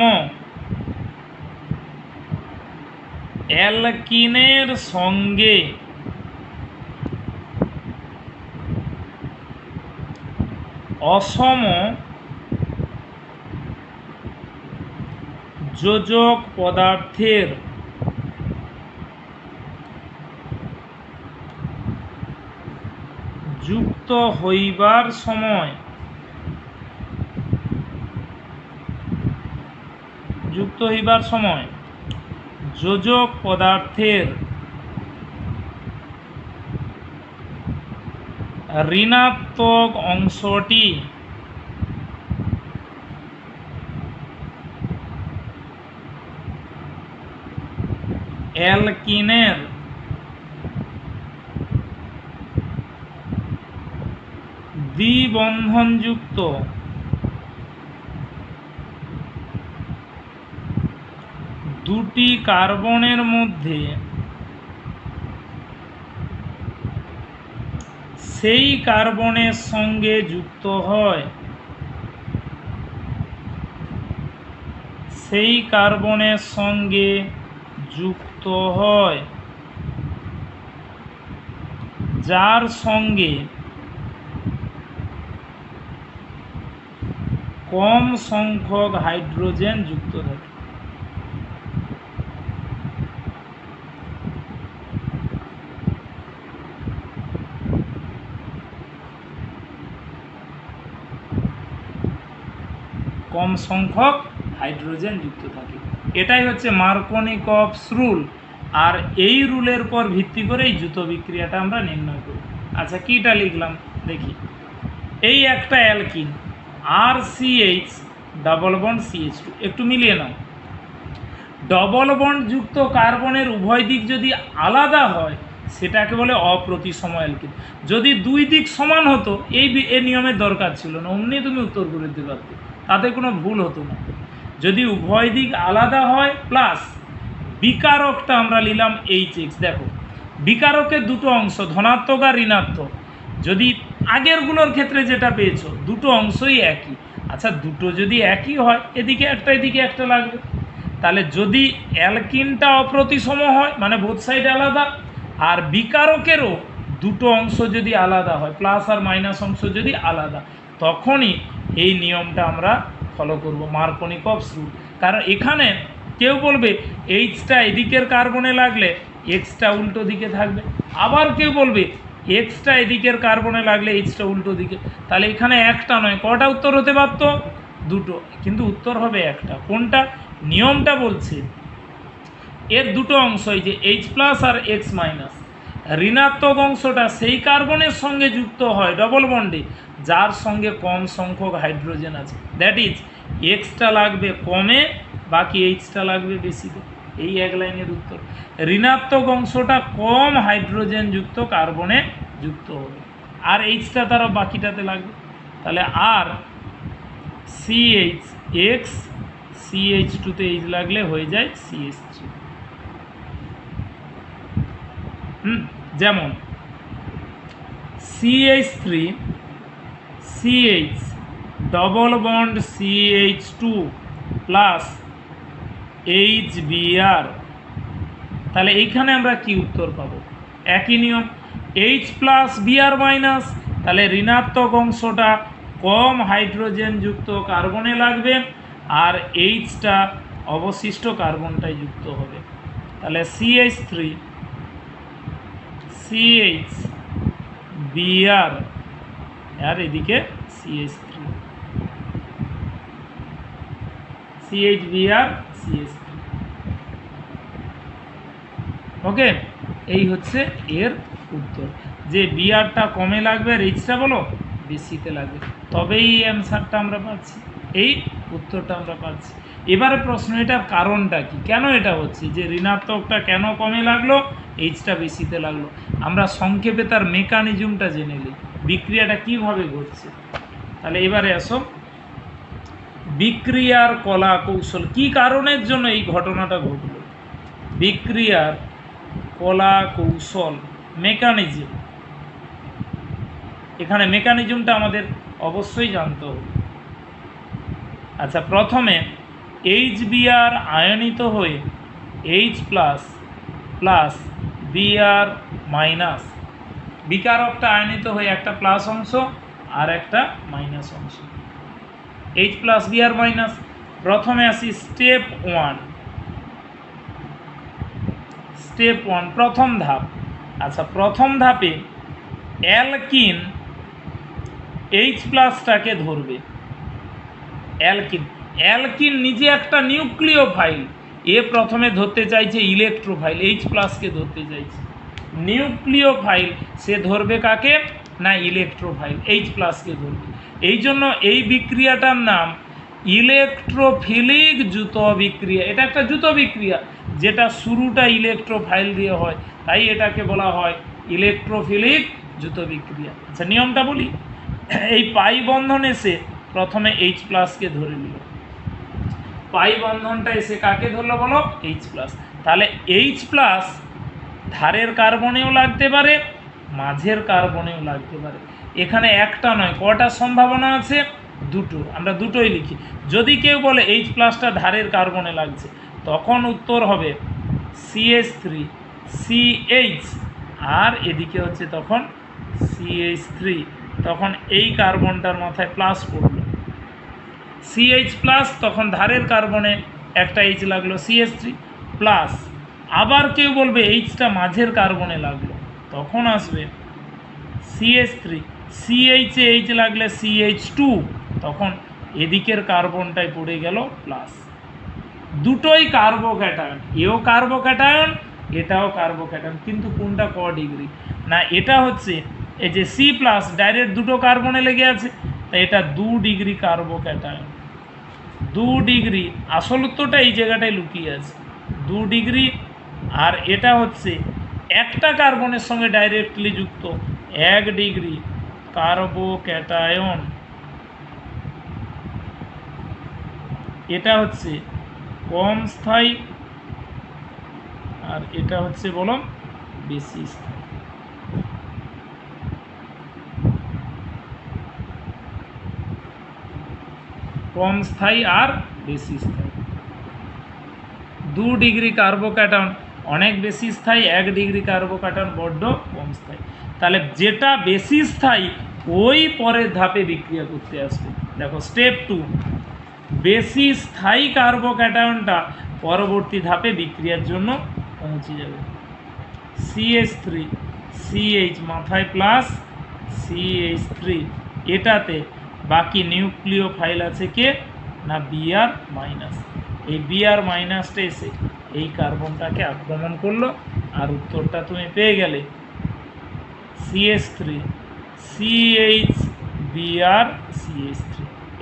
A: অ্যালকিনের সঙ্গে অসম যোজক পদার্থের যুক্ত হইবার সময় যোজক পদার্থের ঋণাত্মক অংশটি অ্যালকিনের দ্বিবন্ধনযুক্ত দুটি কার্বনের মধ্যে সেই কার্বনের সঙ্গে যুক্ত হয়, যার সঙ্গে কম সংখ্যক হাইড্রোজেন যুক্ত থাকে। কম সংখ্যক হাইড্রোজেন যুক্ত থাকে, এটাই হচ্ছে মার্কনিকভস রুল। আর এই রুলের উপর ভিত্তি করে এই জুতো বিক্রিয়াটা আমরা নির্ণয় করি। আচ্ছা, কীটা লিখলাম দেখি। এই একটা alkyne RCH double bond CH2, একটু মিলিয়ে নাও। ডবল বন্ড যুক্ত কার্বনের উভয় দিক যদি আলাদা হয় সেটাকে বলে অপ্রতিসম অ্যালকিন। যদি দুই দিক সমান হতো এই নিয়মের দরকার ছিল না, অমনি তুমি উত্তর করে দিতে পারতে, তাতে কোনো ভুল হতো না। যদি উভয় দিক আলাদা হয় প্লাস বিকারকটা আমরা নিলাম HX। দেখো, বিকারকের দুটো অংশ ধনাত্মক আর ঋণাত্মক। যদি আগেরগুলোর ক্ষেত্রে যেটা পেয়েছো দুটো অংশই একই, আচ্ছা দুটো যদি একই হয় এদিকে একটা এদিকে একটা লাগবে। তাহলে যদি অ্যালকিনটা অপ্রতিসম হয় মানে বোথ সাইড আলাদা, আর বিকারকেরও দুটো অংশ যদি আলাদা হয়, প্লাস আর মাইনাস অংশ যদি আলাদা, তখনই এই নিয়মটা আমরা ফলো করব, মার্কনিকভস রুল। কারণ এখানে কেউ বলবে এইচটা এদিকের কার্বনে লাগলে এক্সটা উল্টো দিকে থাকবে, আবার কেউ বলবে এক্সটা এদিকের কার্বনে লাগলে এইচটা উল্টো দিকে। তাহলে এখানে একটা নয় কটা উত্তর হতে পারত? দুটো, কিন্তু উত্তর হবে একটা। কোনটা? নিয়মটা বলছে এর দুটো অংশ, এই যে H প্লাস আর X মাইনাস, ঋণাত্মক অংশটা সেই কার্বনের সঙ্গে যুক্ত হয় ডবল বন্ডে যার সঙ্গে কম সংখ্যক হাইড্রোজেন আছে। দ্যাট ইজ এক্সটা লাগবে কমে, বাকি এইচটা লাগবে বেশিতে। এই এক লাইনের উত্তর। ঋণাত্মক অংশটা কম হাইড্রোজেন যুক্ত কার্বনে যুক্ত হবে, আর এইচটা তারা বাকিটাতে লাগবে। তাহলে আর CH CH2তে এইচ লাগলে হয়ে যায় CH3। যেমন CH3 CH double bond CH2 plus HBr। তাহলে এইখানে আমরা কি উত্তর পাবো? একই নিয়ম, H প্লাস Br মাইনাস, তাহলে ঋণাত্মক অংশটা কম হাইড্রোজেন যুক্ত কার্বনে লাগবে, আর এইচটা অবশিষ্ট কার্বনটাই যুক্ত হবে। তাহলে CH3 CH Br আর এদিকে CH3 CHBr CH3। ওকে, এই হচ্ছে এর উত্তর, যে বিআরটা কমে লাগবে আর এইচটা বলো বেশিতে লাগবে, তবেই এই অ্যান্সারটা আমরা পাচ্ছি। এই উত্তরটা আমরা পাচ্ছি। এবারে প্রশ্ন, এটার কারণটা কি, কেন এটা হচ্ছে, যে ঋণাত্মকটা কেন কমে লাগলো, এইচটা বেশিতে লাগলো। আমরা সংক্ষেপে তার মেকানিজমটা জেনে নিই, বিক্রিয়াটা কিভাবে ঘটছে। তাহলে এবারে আসো, বিক্রিয়ার কলা কৌশল, কি কারণের জন্য এই ঘটনাটা ঘটলো, বিক্রিয়ার কলা কৌশল, মেকানিজম। এখানে মেকানিজমটা আমাদের অবশ্যই জানতে হবে। আচ্ছা, প্রথমে HBr আয়নিত হয়ে H plus plus Br minus, বিকারকটা আয়নিত হয়ে একটা প্লাস অংশ আর একটা মাইনাস অংশ, H প্লাস Br মাইনাস। প্রথমে আসি স্টেপ ওয়ান, স্টেপ ওয়ান প্রথম ধাপ। আচ্ছা, প্রথম ধাপে অ্যালকিন H প্লাসটাকে ধরবে, অ্যালকিন, অ্যালকিন নিজে একটা নিউক্লিওফাইল, এ প্রথমে ধরতে চাইছে ইলেকট্রোফাইল, H প্লাসকে ধরতে চাইছে, নিউক্লিওফাইল সে ধরবে কাকে না ইলেকট্রোফাইল, H প্লাসকে ধরবে। এই জন্য এই বিক্রিয়াটার নাম ইলেকট্রোফিলিক যুত বিক্রিয়া। এটা একটা যুত বিক্রিয়া, যেটা শুরুটা ইলেকট্রোফাইল দিয়ে হয়, তাই এটাকে বলা হয় ইলেকট্রোফিলিক যুত বিক্রিয়া। আচ্ছা, নিয়মটা বলি, এই পাই বন্ধন এসে প্রথমে H প্লাসকে ধরে নিল, পাই বন্ধনটা এসে কাকে ধরলো বলো, H প্লাস। তাহলে H প্লাস ধারের কার্বনেও লাগতে পারে, মাঝের কার্বনেও লাগতে পারে। এখানে একটা নয়, কটা সম্ভাবনা আছে, দুটো, আমরা দুটোই লিখি। যদি কেউ বলে H প্লাসটা ধারের কার্বনে লাগছে, তখন উত্তর হবে CH3 CH, আর এদিকে হচ্ছে তখন CH3, তখন এই কার্বনটার মাথায় প্লাস পড়ল, CH প্লাস, তখন ধারের কার্বনে একটা H লাগলো CH3 প্লাস। আবার কেউ বলবে এইচটা মাঝের কার্বনে লাগলো, তখন আসবে CH3 CH এ H লাগলে CH2, তখন এদিকের কার্বনটাই পড়ে গেল প্লাস। দুটোই কার্বোক্যাটায়ন, এও কার্বোক্যাটায়ন এটাও কার্বোক্যাটায়ন, কিন্তু কোনটা ক ডিগ্রি না, এটা হচ্ছে এই যে C প্লাস ডাইরেক্ট দুটো কার্বনে লেগে আছে, তাই এটা 2 ডিগ্রি কার্বোক্যাটায়ন, 2 ডিগ্রি। আসল উত্তরটা এই জায়গাটায় লুকিয়ে আছে, 2 ডিগ্রি। আর এটা হচ্ছে একটা কার্বনের সঙ্গে ডাইরেক্টলি যুক্ত, 1 ডিগ্রি কার্বোক্যাটায়ন। এটা হচ্ছে কম স্থায়ী, আর এটা হচ্ছে বলো বেশি স্থায়ী। কম স্থায়ী আর বেশি স্থায়ী। 2 ডিগ্রি কার্বোক্যাটায়ন অনেক বেশি স্থায়ী, 1 ডিগ্রি কার্বোক্যাটায়ন বড্ড কম স্থায়ী। তাহলে যেটা বেশি স্থায়ী ওই পরের ধাপে বিক্রিয়া করতে আসবে। দেখো স্টেপ 2, বেশি স্থায়ী কার্বোক্যাটায়নটা পরবর্তী ধাপে বিক্রিয়ার জন্য পৌঁছে যাবে। CH3 CH মাথায় প্লাস CH3, এটাতে বাকি নিউক্লিওফাইল আছে কে না Br মাইনাস, এই Br মাইনাসটা এসে এই কার্বনটাকে আক্রমণ করলো, আর উত্তরটা তুমি পেয়ে গেলে CH3 CH Br CH3।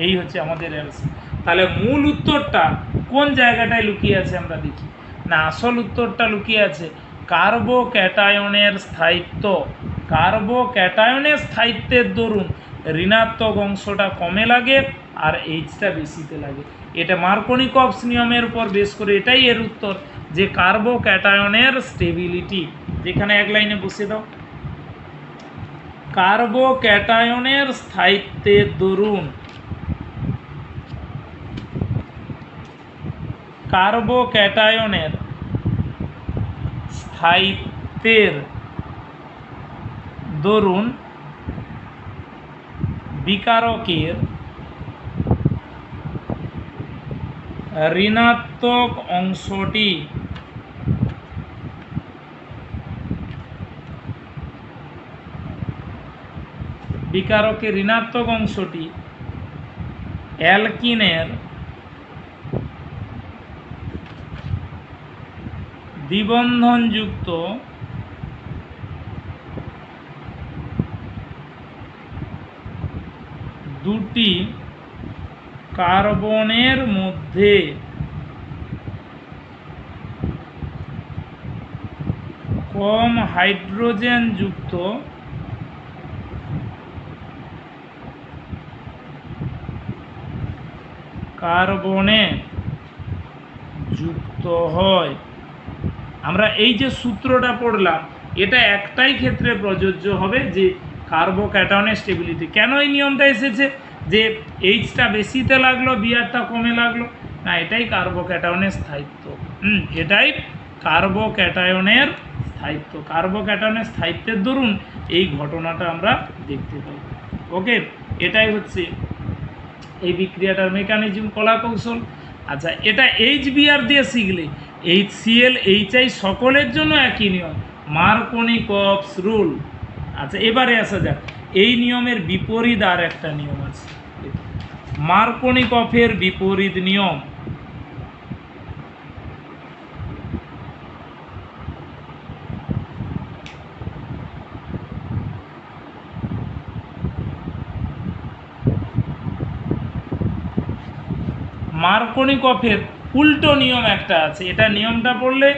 A: এই হচ্ছে আমাদের অ্যান্সার। তাহলে মূল উত্তরটা কোন জায়গাটায় লুকিয়ে আছে আমরা দেখি না, আসল উত্তরটা লুকিয়ে আছে কার্বোক্যাটায়নের স্থায়িত্ব, কার্বোক্যাটায়নের স্থায়িত্বের দরুন ঋণাত্মক অংশটা কমে লাগে আর এইচটা বেশিতে লাগে। এটা মার্কোনিকভস নিয়মের উপর বেস করে এটাই এর উত্তর, যে কার্বোক্যাটায়নের স্টেবিলিটি। যেখানে এক লাইনে বসে দাও, কার্বোক্যাটায়নের স্থায়িত্বের দরুন, কার্বোক্যাটায়নের স্থায়িত্বের দরুন বিকারকের ঋণাত্মক অংশটি বিকারকের ঋণাত্মক অংশটি অ্যালকিনের দ্বিবন্ধনযুক্ত দুটি কার্বনের মধ্যে কম হাইড্রোজেন যুক্ত কার্বনে যুক্ত হয়। আমরা এই যে সূত্রটা পড়লাম এটা একটাই ক্ষেত্রে প্রযোজ্য হবে, যে কার্বোক্যাটায়নের স্টেবিলিটি। কেন এই নিয়মটা এসেছে যে এইচটা বেশিতে লাগলো বিআরটা কমে লাগলো? না, এটাই কার্বোক্যাটায়নের স্থায়িত্ব। এটাই কার্বোক্যাটায়নের স্থায়িত্ব। কার্বোক্যাটায়নের স্থায়িত্বের দরুন এই ঘটনাটা আমরা দেখতে পাই। ওকে, এটাই হচ্ছে এই বিক্রিয়াটার মেকানিজম, কলা কৌশল। আচ্ছা, এটা এইচবিআর দিয়ে শিখলে HCl HI সকলের জন্য একই নিয়ম, মার্কোনিকভস রুল। আচ্ছা, এবারে আসা যাক, এই নিয়মের বিপরীত আর একটা নিয়ম আছে, মার্কোনিকভের বিপরীত নিয়ম। মার্কোনিকভের উল্টো নিয়ম একটা আছে, এটা নিয়মটা পড়লে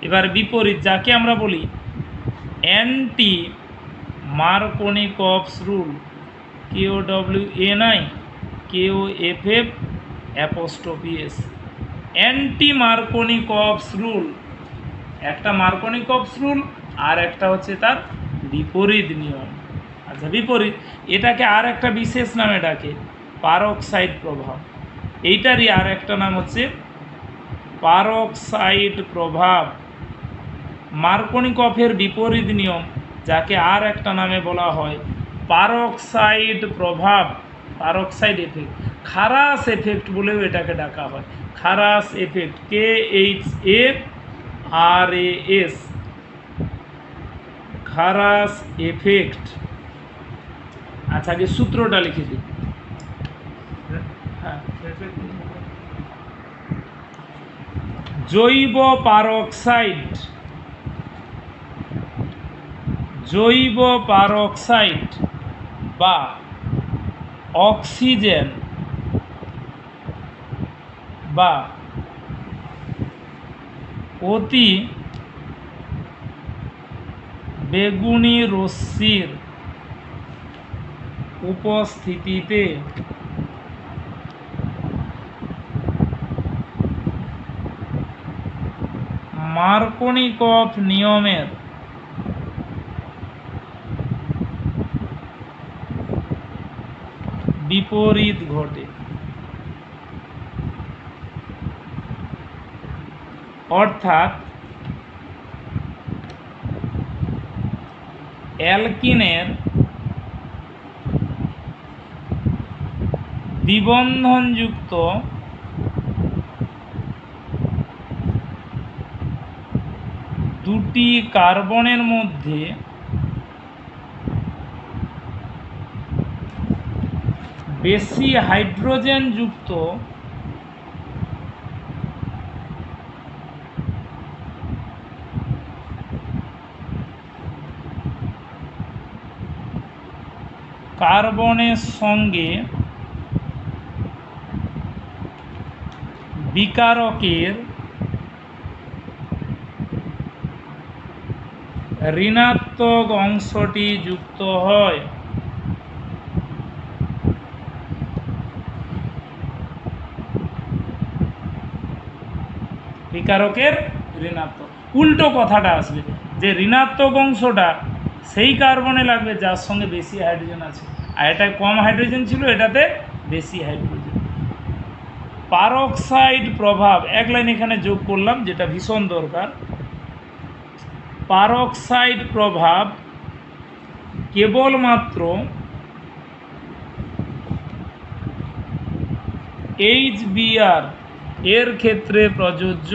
A: এবার বিপরীত, যাকে আমরা বলি anti Markovnikov's rule, KOWNI KOFF''S, anti Markovnikov's rule. একটা মার্কোনিকভস রুল আর একটা হচ্ছে তার বিপরীত নিয়ম। আচ্ছা, বিপরীত, এটাকে আর একটা বিশেষ নামে ডাকে পারক্সাইড প্রভাব। এইটারই আর একটা নাম হচ্ছে পারক্সাইড প্রভাব। মার্কোনিকভের বিপরীত নিয়ম, যাকে আর একটা নামে বলা হয় পারক্সাইড প্রভাব, পারক্সাইড এফেক্ট, খারাস এফেক্ট বলেও এটাকে ডাকা হয়, খারাস এফেক্ট, KHARAS, খারাস এফেক্ট। আচ্ছা, আগে সূত্রটা লিখে দিই। জৈব পারক্সাইড, জৈব পারক্সাইড বা অক্সিজেন বা অতি বেগুনি রশ্মির উপস্থিতিতে মার্কোনিকভ নিয়মের বিপরীত ঘটে। অর্থাৎ অ্যালকিনের দ্বিবন্ধনযুক্ত দুটি কার্বনের মধ্যে বেশি হাইড্রোজেন যুক্ত কার্বনের সঙ্গে বিকারকের ঋণাত্মক অংশটি যুক্ত হয়। বিকারকের ঋণাত্মক, উল্টো কথাটা আসবে যে ঋণাত্মক অংশটা সেই কার্বনে লাগবে যার সঙ্গে বেশি হাইড্রোজেন আছে, আর এটায় কম হাইড্রোজেন ছিল, এটাতে বেশি হাইড্রোজেন। পারক্সাইড প্রভাব এক লাইন এখানে যোগ করলাম, যেটা ভীষণ দরকার। পারক্সাইড প্রভাব কেবলমাত্র HBr এর ক্ষেত্রে প্রযোজ্য,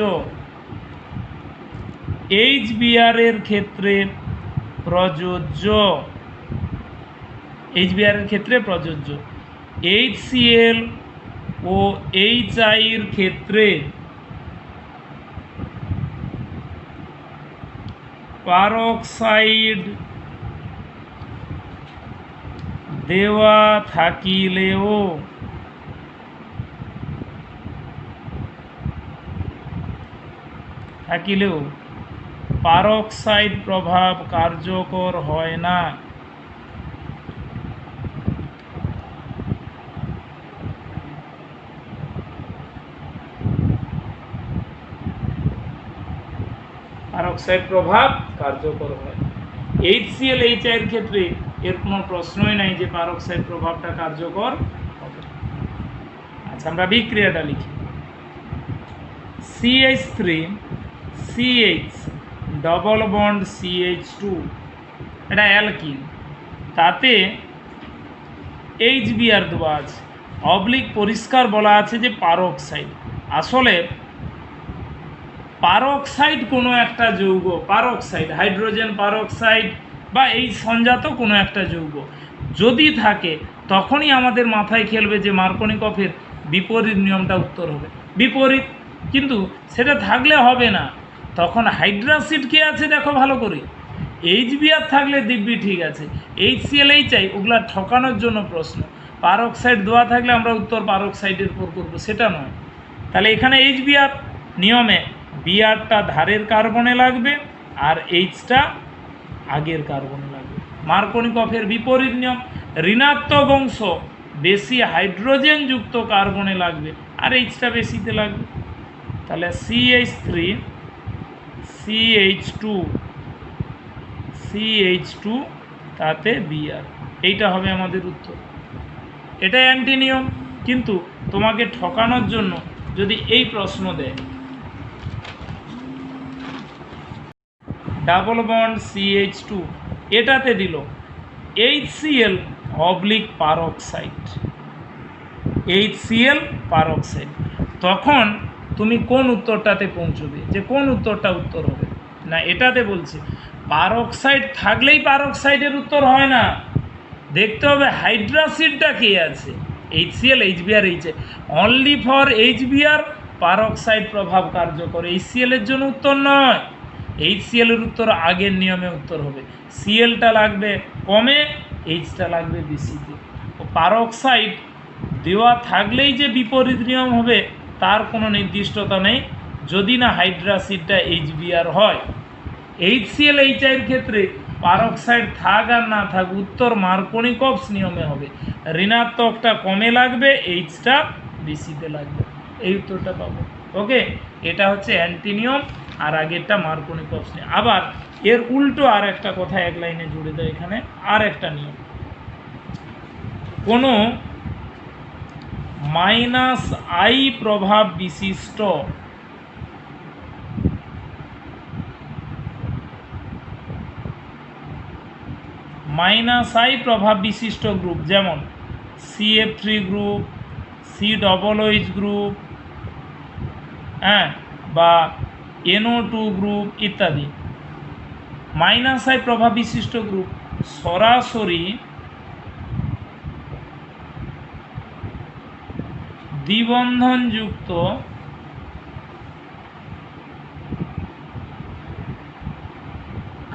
A: HBr এর ক্ষেত্রে প্রযোজ্য, HBr এর ক্ষেত্রে প্রযোজ্য। HCl ও HI এর ক্ষেত্রে পারক্সাইড দেওয়া থাকিলেও থাকিলেও পারক্সাইড প্রভাব কার্যকর হয় না। পারক্সাইড প্রভাব কার্যকর হয়। HCl HI এর ক্ষেত্রে এর কোনো প্রশ্নই নাই যে পারক্সাইড প্রভাবটা কার্যকর হবে। আচ্ছা, আমরা বিক্রিয়াটা লিখি। CH3 CH double bond CH2, এটা অ্যালকিন, তাতে HBr দেওয়া আছে, অবলিক পরিষ্কার বলা আছে যে পারক্সাইড। আসলে পারক্সাইড কোনো একটা যৌগ, পারক্সাইড হাইড্রোজেন পারক্সাইড বা এই সংজাত কোনো একটা যৌগ যদি থাকে তখনই আমাদের মাথায় খেলবে যে মার্কনিকফের বিপরীত নিয়মটা উত্তর হবে বিপরীত, কিন্তু সেটা থাকলে হবে না। তখন হাইড্রাসিড কে আছে দেখো ভালো করে, HBr থাকলে দিব্যি ঠিক আছে, HCl HI ওগুলা ঠকানোর জন্য প্রশ্ন। পারক্সাইড দেওয়া থাকলে আমরা উত্তর পারক্সাইডের উপর করবো, সেটা নয়। তাহলে এখানে HBr নিয়মে বিআরটা ধারের কার্বনে লাগবে আর এইচটা আগের কার্বনে লাগবে। মার্কনিকফের বিপরীত নিয়ম, ঋণাত্মক অংশ বেশি হাইড্রোজেন যুক্ত কার্বনে লাগবে আর এইচটা বেশিতে লাগবে। তাহলে CH3 CH2 তাতে বিআর, এইটা হবে আমাদের উত্তর। এটাই অ্যান্টি নিয়ম, কিন্তু তোমাকে ঠকানোর জন্য যদি এই প্রশ্ন দেয় ডাবল বন্ড CH2, এটাতে দিল HCl oblique peroxide, HCl peroxide, তখন তুমি কোন উত্তরটাতে পৌঁছবে, যে কোন উত্তরটা উত্তর হবে না। এটাতে বলছে পারক্সাইড থাকলেই পারক্সাইডের উত্তর হয় না, দেখতে হবে হাইড্রাসিডটা কে আছে, HCl HBr HI, only for HBr peroxide প্রভাব কার্যকর, HCl এর জন্য উত্তর নয়। HCl এর উত্তর আগের নিয়মে উত্তর হবে, Clটা লাগবে কমে, Hটা লাগবে বেশিতে। পারক্সাইড দেওয়া থাকলেই যে বিপরীত নিয়ম হবে তার কোনো নির্দিষ্টতা নেই, যদি না হাইড্রাসিডটা HBr হয়। HCl HI এর ক্ষেত্রে পারক্সাইড থাক আর না থাক উত্তর মার্কনিকফস নিয়মে হবে, ঋণাত্মকটা কমে লাগবে, এইচটা বেশিতে লাগবে, এই উত্তরটা পাবো। ওকে, এটা হচ্ছে অ্যান্টি নিয়ম আর আগেরটা মার্কনিকফস নিয়ম। আবার এর উল্টো আর একটা কথা এক লাইনে জুড়ে দেয়, এখানে আর একটা নিয়ম, কোনো -I প্রভাব বিশিষ্ট -I প্রভাব বিশিষ্ট গ্রুপ, যেমন CF3 গ্রুপ, COOH গ্রুপ, হ্যাঁ, বা NO2 গ্রুপ ইত্যাদি, -I প্রভাব বিশিষ্ট গ্রুপ সরাসরি দ্বিবন্ধনযুক্ত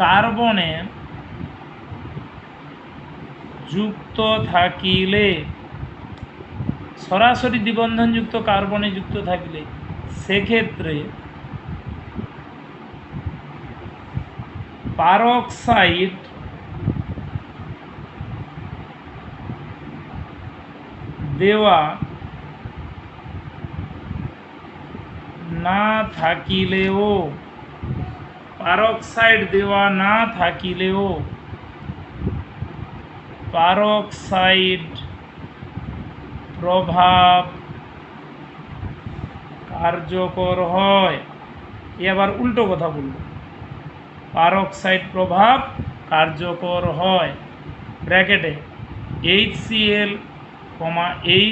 A: কার্বনে যুক্ত থাকিলে, সরাসরি দ্বিবন্ধনযুক্ত কার্বনে যুক্ত থাকিলে সেক্ষেত্রে পারক্সাইড দেওয়া না থাকিলেও, পারক্সাইড দেওয়া না থাকিলেও পারক্সাইড প্রভাব কার্যকর হয়। এবার উল্টো কথা বলব, পারক্সাইড প্রভাব কার্যকর হয় ব্র্যাকেটে HCl,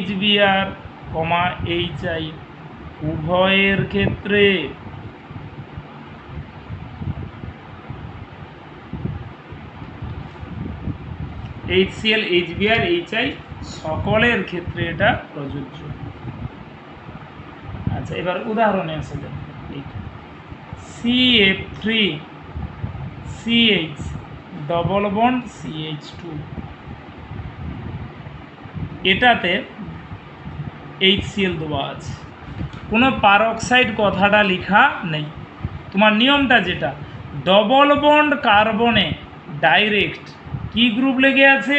A: HBr, HI উভয়ের ক্ষেত্রে HCl HBr HI সকলের ক্ষেত্রে এটা প্রযোজ্য। আচ্ছা, এবার উদাহরণে আসা যাক। CF3 CH double bond CH2, এটাতে HCl দেওয়া আছে, কোনো পারক্সাইড কথাটা লেখা নেই, তোমার নিয়মটা যেটা, ডবল বন্ড কার্বনে ডাইরেক্ট কি গ্রুপ লেগে আছে,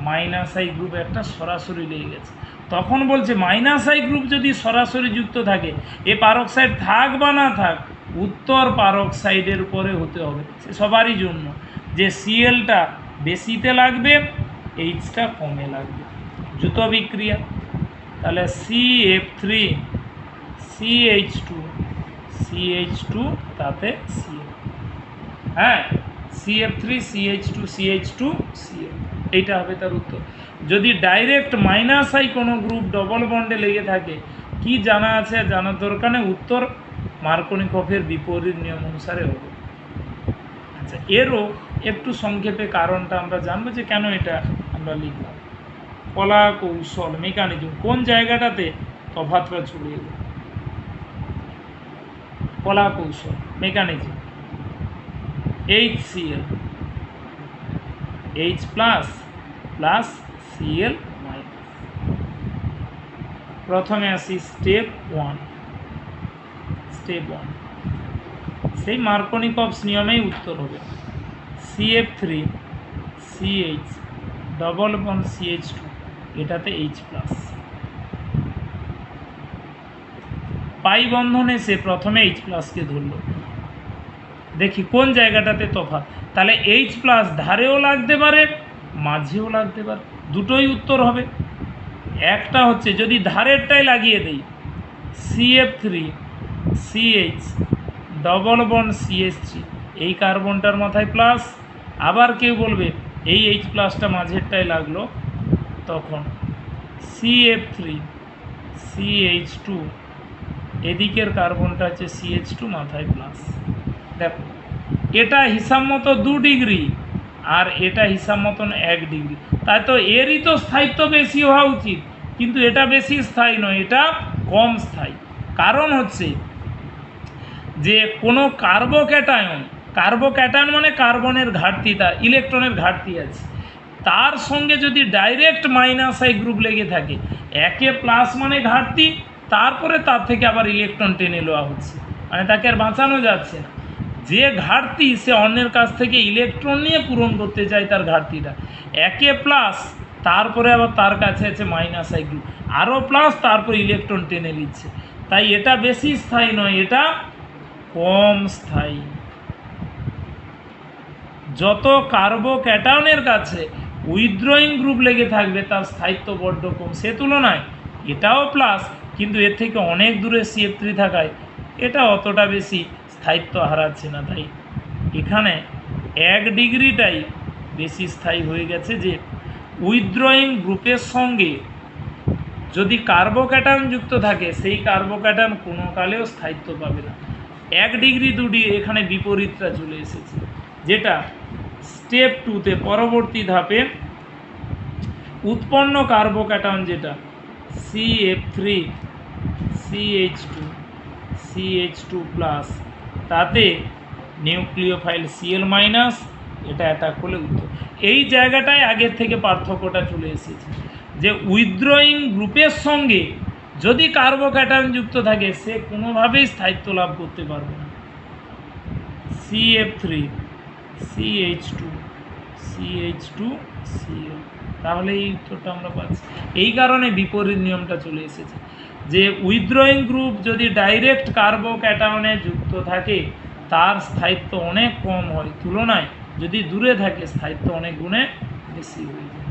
A: মাইনাস আই গ্রুপ একটা সরাসরি লেগে গেছে। তখন বলছে মাইনাস আই গ্রুপ যদি সরাসরি যুক্ত থাকে, এ পারক্সাইড থাক বা না থাক, উত্তর পারক্সাইডের উপরে হতে হবে। সে সবারই জন্য যে সিএলটা বেশিতে লাগবে, এইচটা কমে লাগবে, যুত বিক্রিয়া। তাহলে CF3 CH2 তাতে Cl, হ্যাঁ CF3 CH2 Cl, এইটা হবে তার উত্তর। যদি ডাইরেক্ট মাইনাস আই কোনো গ্রুপ ডবল বন্ডে লেগে থাকে, কি জানা আছে আর জানার দরকার নেই, উত্তর মার্কনিকফের বিপরীত নিয়ম অনুসারে হবে। আচ্ছা, এরও একটু সংক্ষেপে কারণটা আমরা জানবো যে কেন এটা আমরা লিখলাম। কলা কৌশল মেকানিজম কোন জায়গাটাতে তফাৎটা চলে এলো, কলা কৌশল mechanism HCl H plus Cl minus. প্রথমে আসি স্টেপ ওয়ান, সেই মার্কনিকফস নিয়মেই উত্তর হবে CF3 CH double bond CH2, এটাতে H প্লাস। পাই বন্ধনে সে প্রথমে H প্লাসকে ধরল, দেখি কোন জায়গাটাতে তফাৎ। তাহলে H প্লাস ধারেও লাগতে পারে, মাঝেও লাগতে পারে, দুটোই উত্তর হবে। একটা হচ্ছে যদি ধারেরটাই লাগিয়ে দেই, CF3 CH double bond CH3, এই কার্বনটার মাথায় প্লাস, আবার কেউ বলবে এই H প্লাসটা মাঝেরটাই লাগলো, তখন CF3 CH2 এদিকের কার্বনটা হচ্ছে CH2 মাথায় প্লাস। দেখো এটা হিসাব মতো 2 ডিগ্রি আর এটা হিসাব মতন 1 ডিগ্রি, তাই তো এরই তো স্থায়িত্ব বেশি হওয়া উচিত, কিন্তু এটা বেশি স্থায়ী নয়, এটা কম স্থায়ী। কারণ হচ্ছে যে কোনো কার্বোক্যাটায়ন মানে কার্বনের ঘাটতি, তার ইলেকট্রনের ঘাটতি আছে, তার সঙ্গে যদি ডাইরেক্ট মাইনাস আই গ্রুপ লেগে থাকে, একে প্লাস মানে ঘাটতি, তারপরে তার থেকে আবার ইলেকট্রন টেনে নেওয়া হচ্ছে, মানে তাকে আর বাঁচানো যাচ্ছে না। যে ঘাটতি সে অন্যের কাছ থেকে ইলেকট্রন নিয়ে পূরণ করতে চায়, তার ঘাটতিটা একে প্লাস, তারপরে আবার তার কাছে আছে মাইনাস আই গ্রুপ, আরও প্লাস, তারপর ইলেকট্রন টেনে নিচ্ছে। তাই এটা বেশি স্থায়ী নয়, এটা কম স্থায়ী। যত কার্বোক্যাটায়নের কাছে উইথড্রয়িং গ্রুপ লেগে থাকবে, তার স্থায়িত্ব বড্ড কম, সে তুলনায় এটাও প্লাস, কিন্তু এর থেকে অনেক দূরে CF3 থাকায় এটা অতটা বেশি স্থায়িত্ব হারাচ্ছে না। তাই এখানে 1 ডিগ্রিটাই বেশি স্থায়ী হয়ে গেছে, যে উইথড্রয়িং গ্রুপের সঙ্গে যদি কার্বোক্যাটায়ন যুক্ত থাকে, সেই কার্বোক্যাটায়ন কোনো কালেও স্থায়িত্ব পাবে না। 1 ডিগ্রি 2 ডিগ্রি এখানে বিপরীতটা চলে এসেছে, যেটা স্টেপ 2তে পরবর্তী ধাপে উৎপন্ন কার্বোক্যাটায়ন যেটা CF3 CH2 প্লাস, তাতে নিউক্লিওফাইল Cl মাইনাস, এটা অ্যাটাক করলে উত্তর। এই জায়গাটায় আগের থেকে পার্থক্যটা চলে এসেছে, যে উইথড্রয়িং গ্রুপের সঙ্গে যদি কার্বোক্যাটায়ন যুক্ত থাকে, সে কোনোভাবেই স্থায়িত্ব লাভ করতে পারবে না। CF3 CH2 Cl, তাহলে এই উত্তরটা আমরা পাচ্ছি। এই কারণে বিপরীত নিয়মটা চলে এসেছে, যে উইথড্রয়িং গ্রুপ যদি ডাইরেক্ট কার্বোক্যাটায়নে যুক্ত থাকে, তার স্থায়িত্ব অনেক কম হয়, তুলনায় যদি দূরে থাকে স্থায়িত্ব অনেক গুণে বেশি হয়ে যায়।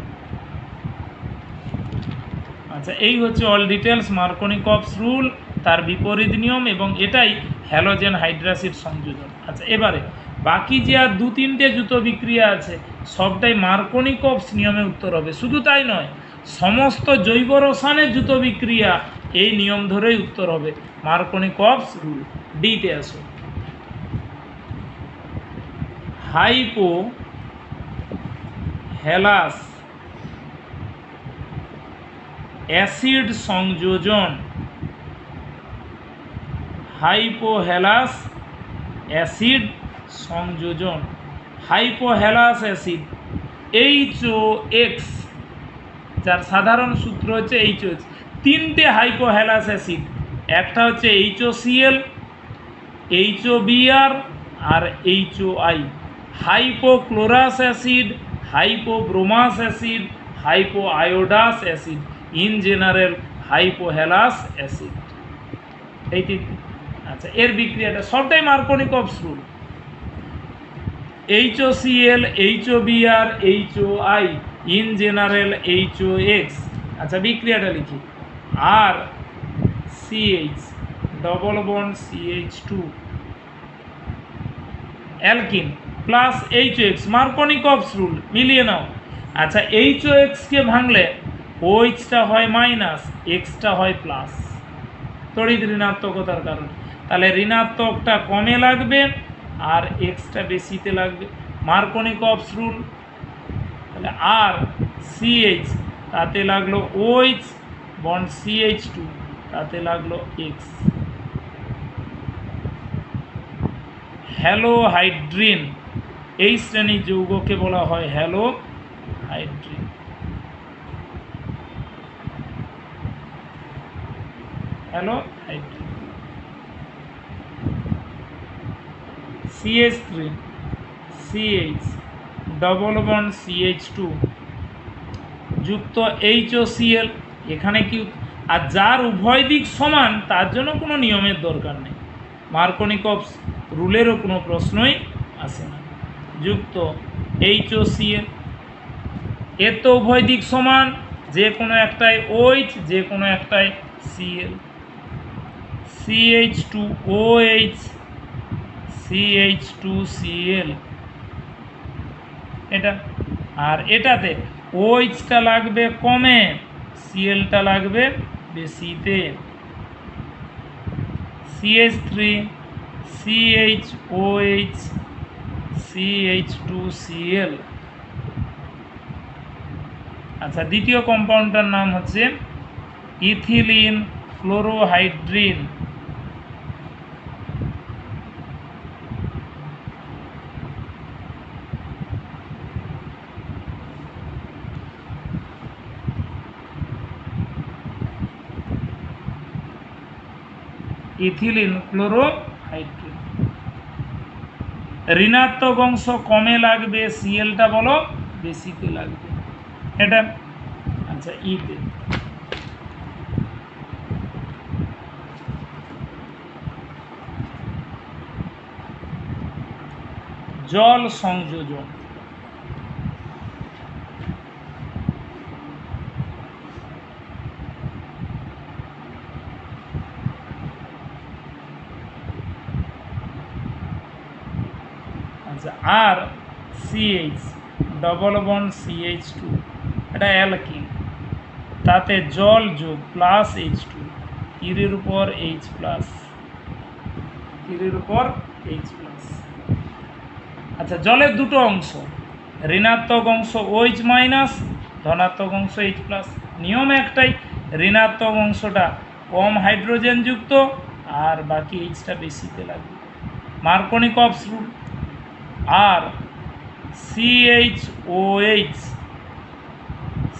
A: আচ্ছা, এই হচ্ছে অল ডিটেলস মার্কনিকফস রুল, তার বিপরীত নিয়ম, এবং এটাই হ্যালোজেন হাইড্রাসিড সংযোজন। আচ্ছা, এবারে বাকি যে আর 2-3টে যুত বিক্রিয়া আছে, সবটাই মার্কনিকফস নিয়মে উত্তর হবে। শুধু তাই নয়, সমস্ত জৈব রসায়নের যুত বিক্রিয়া এই নিয়ম ধরেই উত্তর হবে, মার্কনিকফস রুল। ডিতে আসো, হাইপোহ্যালাস অ্যাসিড সংযোজন, হাইপোহ্যালাস অ্যাসিড সংযোজন, হাইপোহ্যালাস অ্যাসিড HOX, যার সাধারণ সূত্র হচ্ছে HOX। 3টে হাইপোহ্যালাস অ্যাসিড, একটা হচ্ছে HOCl, HOBr আর HOI, hypochlorous acid, hypobromous acid, hypoiodous acid, in general hypohalous acid. এই তিনটি। আচ্ছা, এর বিক্রিয়াটা সবটাই Markovnikov's rule. HOCl, HOBr, HOI, in general HOX। আচ্ছা, বিক্রিয়াটা লিখি। আর CH double bond CH2 alkene plus HOX, Markovnikov's rule, মিলিয়ে নাও। আচ্ছা, HOX কে ভাঙলে OH-টা হয় মাইনাস, X-টা হয় প্লাস, তড়িৎ ঋণাত্মকতার কারণে। তাহলে ঋণাত্মকটা কমে লাগবে আর X-টা বেশিতে লাগবে, মার্কোনিকভস রুল। তাহলে আর CH তাতে লাগলো OH বন্ড CH2 তাতে লাগলো X। হ্যালোহাইড্রিন, এই শ্রেণীর যৌগকে বলা হয় হ্যালোহাইড্রিন। হ্যালোহাইড্রিন। CH3 CH double bond CH2 যুক্ত HOCl, এখানে কি, আর যার উভয় দিক সমান তার জন্য কোনো নিয়মের দরকার নেই, মার্কোনিকভস রুলেরও কোনো প্রশ্নই আসে না। যুক্ত HOCl, এর তো উভয় দিক সমান, যে কোনো একটাই OH, যে কোনো একটাই Cl। CH2OH, CH2Cl, এটা। আর এটাতে OH-টা লাগবে কমে, Cl-টা লাগবে বেশিতে। CH3 CHOH, CH2Cl। আচ্ছা, দ্বিতীয় কম্পাউন্ডটার নাম হচ্ছে ইথিলিন ফ্লোরোহাইড্রিন। ইথিলিন ক্লোরোহাইড্রিন, ঋণাত্মক অংশ কমে লাগবে, Cl-টা বলো বেশিতে লাগবে, এটা। আচ্ছা, ইতে জল সংযোজন। আচ্ছা, আর CH ডবল বন্ড CH2, এটা অ্যালকিন, তাতে জল যোগ প্লাস H2, তীরের উপর H প্লাস, তীরের উপর H প্লাস। আচ্ছা, জলের দুটো অংশ, ঋণাত্মক অংশ OH মাইনাস, ধনাত্মক অংশ H প্লাস। নিয়ম একটাই, ঋণাত্মক অংশটা কম হাইড্রোজেন যুক্ত আর বাকি H-টা বেশিতে লাগবে, মার্কোনিকভস রুল। আর CHOH,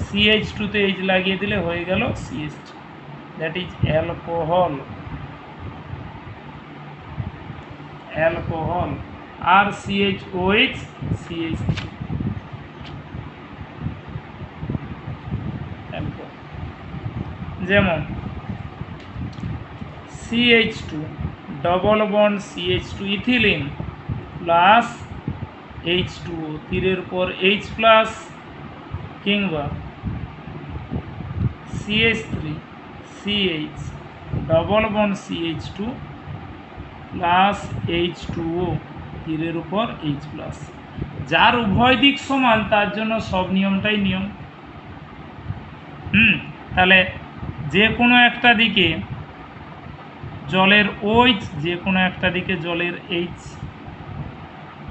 A: CH2-তে H লাগিয়ে দিলে হয়ে গেল CH2, that is alcohol. Alcohol. আর CHOH CH3, অ্যালকোহল। যেমন CH2 double bond CH2 ethylene plus H2O, তীরের উপর H প্লাস, কিংবা CH3 CH double bond CH2 plus H2O, তীরের উপর H প্লাস। যার উভয় দিক সমান তার জন্য সব নিয়মটাই নিয়ম। তাহলে যে কোনো একটা দিকে জলের OH, যে কোনো একটা দিকে জলের H,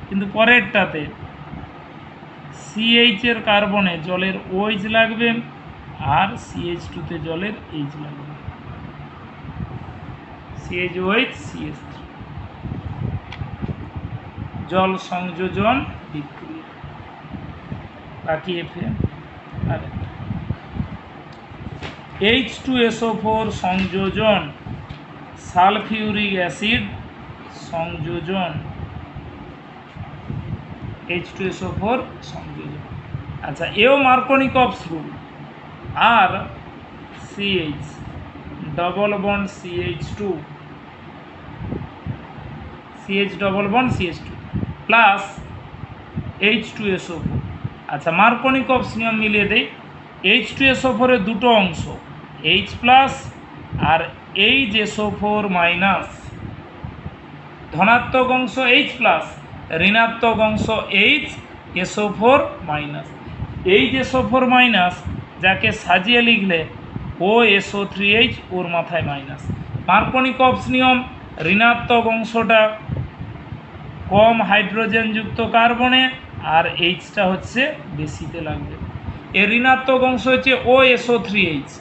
A: কিন্তু পরেরটাতে CH এর কার্বনে জলের OH লাগবে আর CH2-তে জলের H লাগবে, CHOH CH3, জল সংযোজন বিক্রিয়া। বাকি Fe আর H2SO4 সংযোজন সালফিউরিক অ্যাসিড সংযোজন, H2SO4 সংযোজন। আচ্ছা, এও মার্কনিকভস রুল। আর CH double bond CH2 CH double bond CH2 plus H2SO4। আচ্ছা, মার্কনিকভস নিয়ম মিলিয়ে দেই। H2SO4 এর দুটো অংশ, H প্লাস আর HSO4 মাইনাস। ধনাত্মক অংশ H প্লাস, ঋণাত্মক অংশ HSO4 মাইনাস। HSO4 মাইনাস যাকে সাজিয়ে লিখলে OSO3H, ওর মাথায় মাইনাস। মার্কনিকভস নিয়ম, ঋণাত্মক অংশটা কম হাইড্রোজেনযুক্ত কার্বনে আর এইচটা হচ্ছে বেশিতে লাগবে। এর ঋণাত্মক অংশ হচ্ছে OSO3H,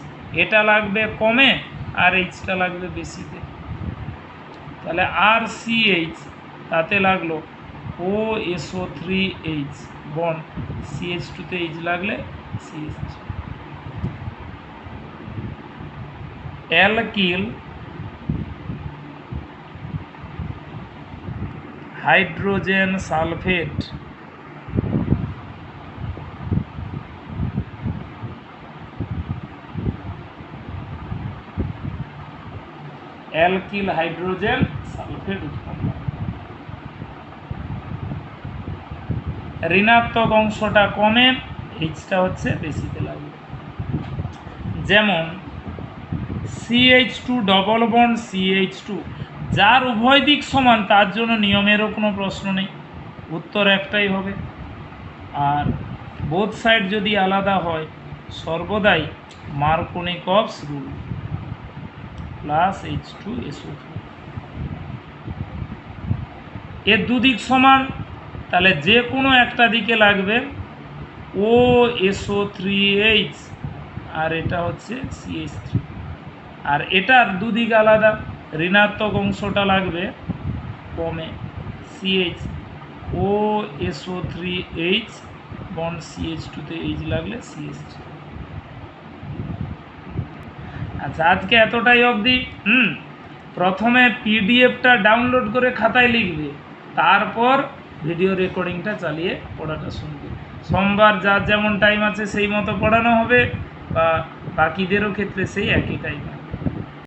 A: এটা লাগবে কমে আর এইচটা লাগবে বেশিতে। তাহলে RCH তাতে লাগলো OSO3H বন্ড CH2 তে H লাগলে CH। Alkyl hydrogen sulphate, alkyl hydrogen sulphate উৎপন্ন। ঋণাত্মক অংশটা কমে, এইচটা হচ্ছে বেশিতে লাগবে। যেমন CH2 ডবল বন্ড CH2, যার উভয় দিক সমান তার জন্য নিয়মেরও কোনো প্রশ্ন নেই, উত্তর একটাই হবে। আর বোথ সাইড যদি আলাদা হয় সর্বদাই মার্কনিকভস রুল প্লাস H2SO4। এর দুদিক সমান, তাহলে যে কোনো একটা দিকে লাগবে OSO3H আর এটা হচ্ছে CH3। আর এটার দুদিক আলাদা, ঋণাত্মক অংশটা লাগবে কমে CH, OSO3H বন্ড CH2 তে H লাগলে CH3। আচ্ছা, আজকে এতটাই অবধি। প্রথমে পিডিএফটা ডাউনলোড করে খাতায় লিখবে, তারপর ভিডিও রেকর্ডিংটা চালিয়ে পড়াটা শুনবে। সোমবার যার যেমন টাইম আছে সেই মতো পড়ানো হবে, বা বাকিদেরও ক্ষেত্রে সেই একই টাইম।